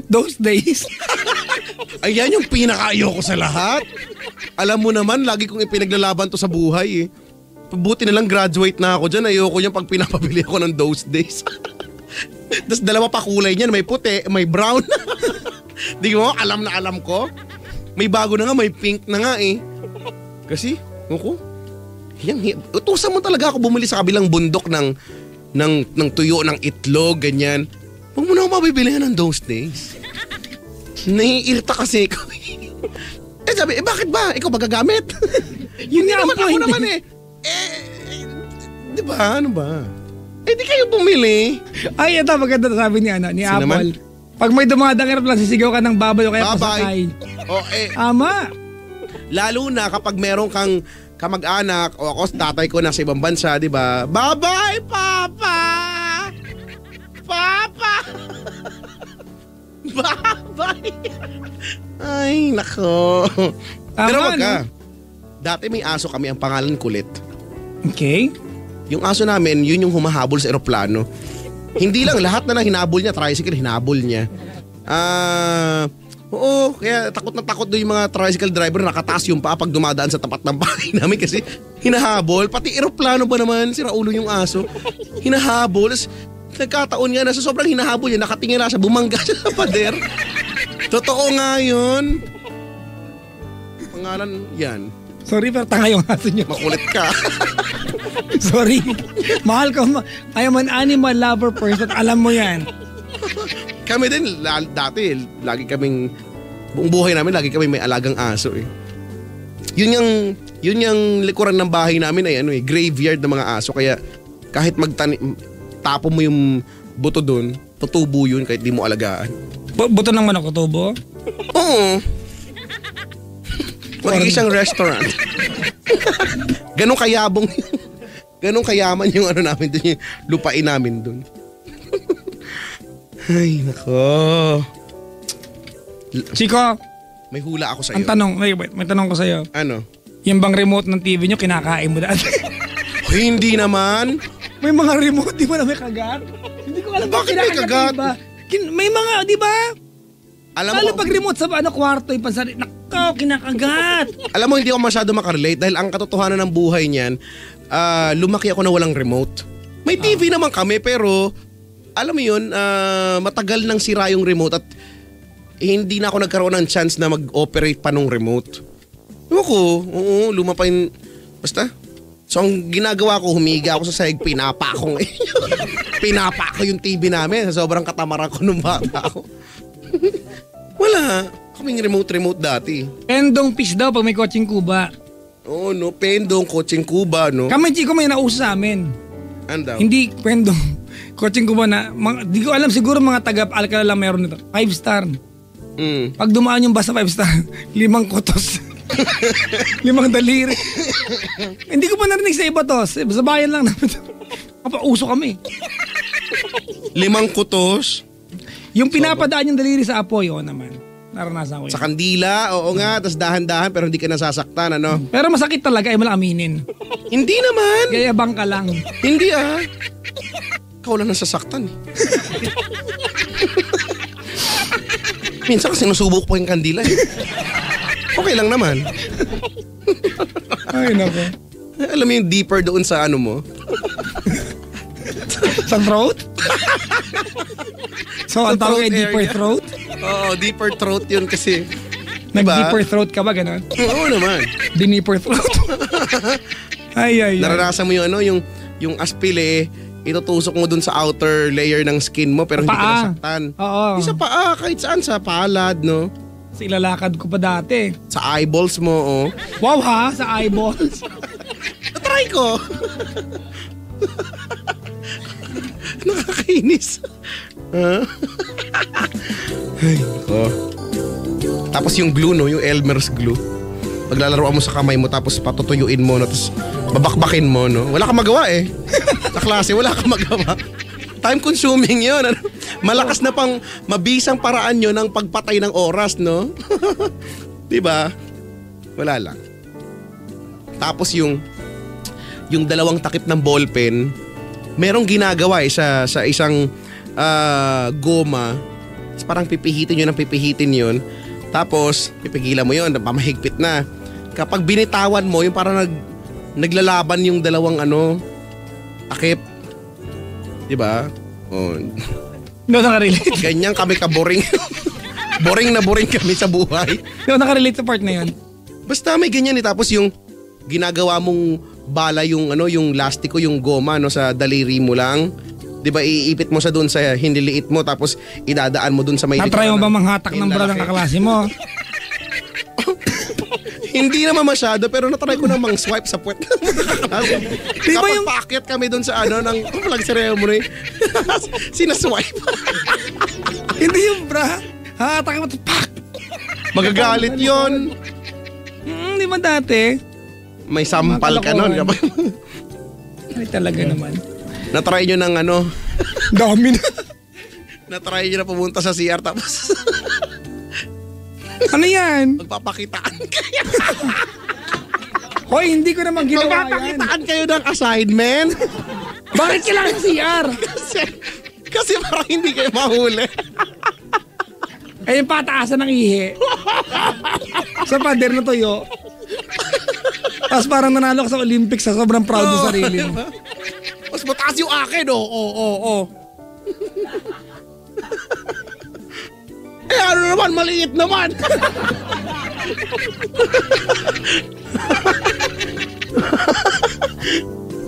Those days. Ayan yung pinaka-ayoko sa lahat. Alam mo naman, lagi kong ipinaglalaban to sa buhay eh. Buti na lang graduate na ako dyan. Ayoko niyan pag pinapabili ako ng those days. Tapos 2 pa kulay niyan. May puti, may brown. Di mo, alam na alam ko. May bago na nga, may pink na nga eh. Kasi, utusan mo talaga ako bumili sa kabilang bundok ng tuyo, ng itlog, ganyan. Huwag mo na ako mabibilihan ng those days. Naiirita kasi ikaw. Sabi, bakit ba? Ikaw magagamit? Yun naman ako naman eh. Di ba? Ano ba? Di kayo bumili. Ay, ito maganda sabi ni Apple. Naman? Pag may dumadang lang, sisigaw ka ng babay o kaya pasakay. Ama. Lalo na kapag meron kang kamag-anak o ako tatay ko nasa ibang bansa, di ba? Bye-bye, Papa! Papa! Bye-bye! Ay, nako. Pero wag ka. Dati may aso kami, ang pangalan Kulit. Okay. Yung aso namin, yun yung humahabol sa eroplano. Hindi lang, lahat na hinabol niya, tricycle, hinabol niya. Oo, kaya takot na takot doon yung mga tricycle driver, nakataas yung paa pag dumadaan sa tapat ng bahay namin kasi hinahabol. Pati eroplano ba naman, sira ulo yung aso. Hinahabol, nagkataon nga na sa sobrang hinahabol niya, nakatingin na siya, bumangga siya sa pader. Totoo nga yun. Pangalan yan. Sorry, pero tanga yung aso niyo. Makulit ka. Sorry. Mahal ka. I am an animal lover person. Alam mo yan. Kami din, dati, lagi kaming, buong buhay namin, lagi kami may alagang aso eh. Yun yung likuran ng bahay namin ay graveyard ng mga aso. Kaya kahit tapo mo yung buto doon, tutubo yun kahit di mo alagaan. Buto ng manok tutubo? Oo. Magiging isang restaurant. Ganong kayabong ganong kayaman yung namin doon, yung lupain namin doon. Ay, nako. Chico, may hula ako sa'yo. Ang tanong, may tanong ko sa'yo. Ano? Yung bang remote ng TV nyo, kinakain mo dati? Hindi naman. May mga remote, di ba na may kagat? Hindi ko alam bakit may kagat. May mga, di ba? Alam mo, pag remote sa kwarto, ipansari, nako, kinakagat. Alam mo, hindi ako masyado makarelate dahil ang katotohanan ng buhay niyan, lumaki ako na walang remote. May TV naman kami pero alam mo yun, matagal nang sira yung remote at hindi na ako nagkaroon ng chance na mag-operate pa nung remote. Luma pa yun. Basta. So ang ginagawa ko, humiga ako sa sahig, pinapa ko yung TV namin sa sobrang katamaran ko nung bata ako. Wala. Kaming remote dati. Pendong fish daw pag may coaching kuba. Oo, no. Pendong, coaching kuba, no. Kami, Chico, may nauso sa amin. Andaw? Hindi, pendong. Coaching kuba na, di ko alam, siguro mga taga-Alcala lang meron nito. 5 star. Pag dumaan yung bus na 5 star, 5 kotos. 5 daliri. Hindi ko pa narinig sa iba to. Sa bayan lang namin. Kapauso kami. 5 kutos. Yung pinapadaan yung daliri sa apoy, naman. Naranasan ko yun. Sa kandila, oo nga, tas dahan-dahan pero hindi ka nasasaktan, ano? Pero masakit talaga, malang aminin. Hindi naman. Gayabang ka lang. Hindi Ikaw lang nasasaktan. Minsan kasi sinusubok pa yung kandila Okay lang naman. Ay, nako. Alam mo yung deeper doon sa ano mo? Sa throat? So, ang tawag ay deeper throat? Oo, deeper throat yun kasi. Nag-deeper throat ka ba, gano'n? Oo naman. Deeper throat? Ay. Naranasan mo yung yung aspile, itutusok mo dun sa outer layer ng skin mo pero hindi ka nasaktan. Oo. Hindi sa paa, kahit saan, sa palad, no? Sa ilalakad ko pa dati. Sa eyeballs mo, Wow ha, sa eyeballs. Try ko. Nakakainis. Ay, Tapos yung glue, no? Yung Elmer's glue. Paglalaroan mo sa kamay mo tapos patutuyuin mo, no? Tapos babakbakin mo, no? Wala kang magawa Sa klase, wala kang magawa. Time consuming yun. Malakas na pang mabisang paraan yun ng pagpatay ng oras, no? Diba? Wala lang. Tapos yung 2 takip ng ballpen, merong ginagawa sa isang goma. Parang pipihitin yun. Tapos pipigilan mo yun, pamahigpit na. Kapag binitawan mo, yung parang naglalaban yung 2 takip. Diba? No, nakarelate. Ganyan kami ka-boring. boring kami sa buhay. No, nakarelate sa part na yun. Basta may ganyan tapos yung ginagawa mong bala yung lastiko, yung goma sa daliri mo lang. 'Di ba iipit mo sa doon sa hiniliit mo tapos idadaan mo doon sa may natry mo ba manghatak ng bra ng kaklase mo? Hindi naman masyado pero natry ko namang swipe sa puwet. Di ba yung paakyat kami doon sa ng flag ceremony? Sinaswipe. Hindi yung bra. Hatak mo pak. Magagalit 'yon. Di ba dati? May sampal ka nun. Ay talaga naman. Natry nyo ng dami na. Natry nyo na pumunta sa CR tapos ano yan? magpapakitaan kayo. Hoy, hindi ko naman ginawa yan. Magpapakitaan kayo ng assignment. Bakit kailangan CR? Kasi parang hindi kayo mahuli. Ay, yung pataasan ng ihi. Sa pader na tuyo. Tapos parang nanalo ka sa Olympics sa sobrang proud sa sarili mo. Mas mataas yung akin, ano naman, maliit naman.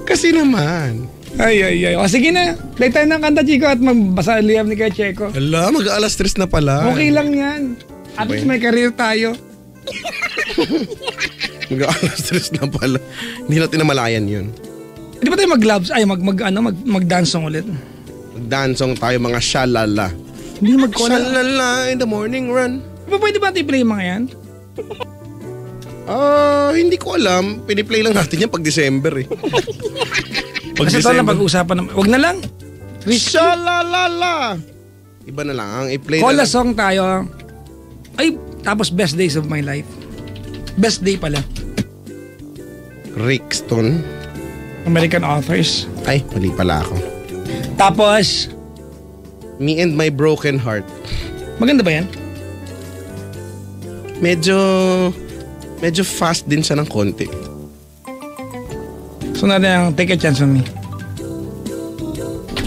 Kasi naman. Ay. O sige na. Play tayo ng kanta, Chico, at magbasa ang liyam ni Kuya Checo. Hala, mag-aalas 3 na pala. Okay lang yan. At least may career tayo. Mag-aalas 3 na pala. Hindi natin namalayan yun. Hindi ba tayo mag-gloves? Ay, mag-dance song ulit. Mag-dansong tayo mga shalala. Hindi mag-call. Shalala in the morning run. Pwede ba natin play yung mga yan? Hindi ko alam. Piniplay lang natin yan pag December Pag Kasi ito lang pag-usapan naman. Huwag na lang. Shalalala. Iba na lang ang i-play Call na a song tayo. Ay, tapos best days of my life. Best day pala. Rickston. American authors. Ay, mali pala ako. Tapos, Me and My Broken Heart. maganda ba yan? Medyo fast din siya ng konti. So natin ang Take a Chance on Me.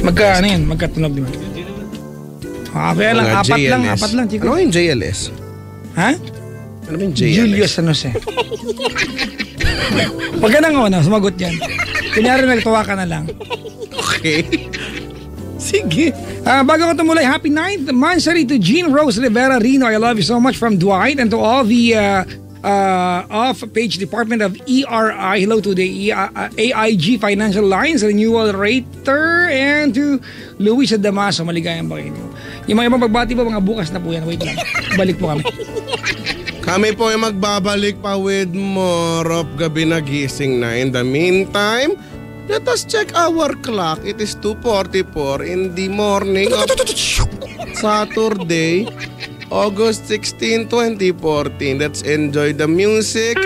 Magkatunog di ba? Kaya lang, apat lang, Chico. Ano yung JLS? Ha? Ano ba yung JLS? Julius San Jose. Huwag ka na sumagot yan. Kunyari nagtuwa ka na lang. Okay. Sige. Bago ko tumuloy, happy 9th anniversary to Jean Rose Rivera Rino. I love you so much from Dwight and to all the off-page department of ERI. Hello to the AIG Financial Lines Renewal Rater and to Luis Damaso. Maligayang bagay niyo. Yung mga ibang pagbati po, mga bukas na po yan. Wait lang. Balik po kami. Kami po ay magbabalik pa with more of Gabi Nagising na. In the meantime, Let us check our clock. It is 2:44 in the morning of Saturday, August 16, 2014. Let's enjoy the music.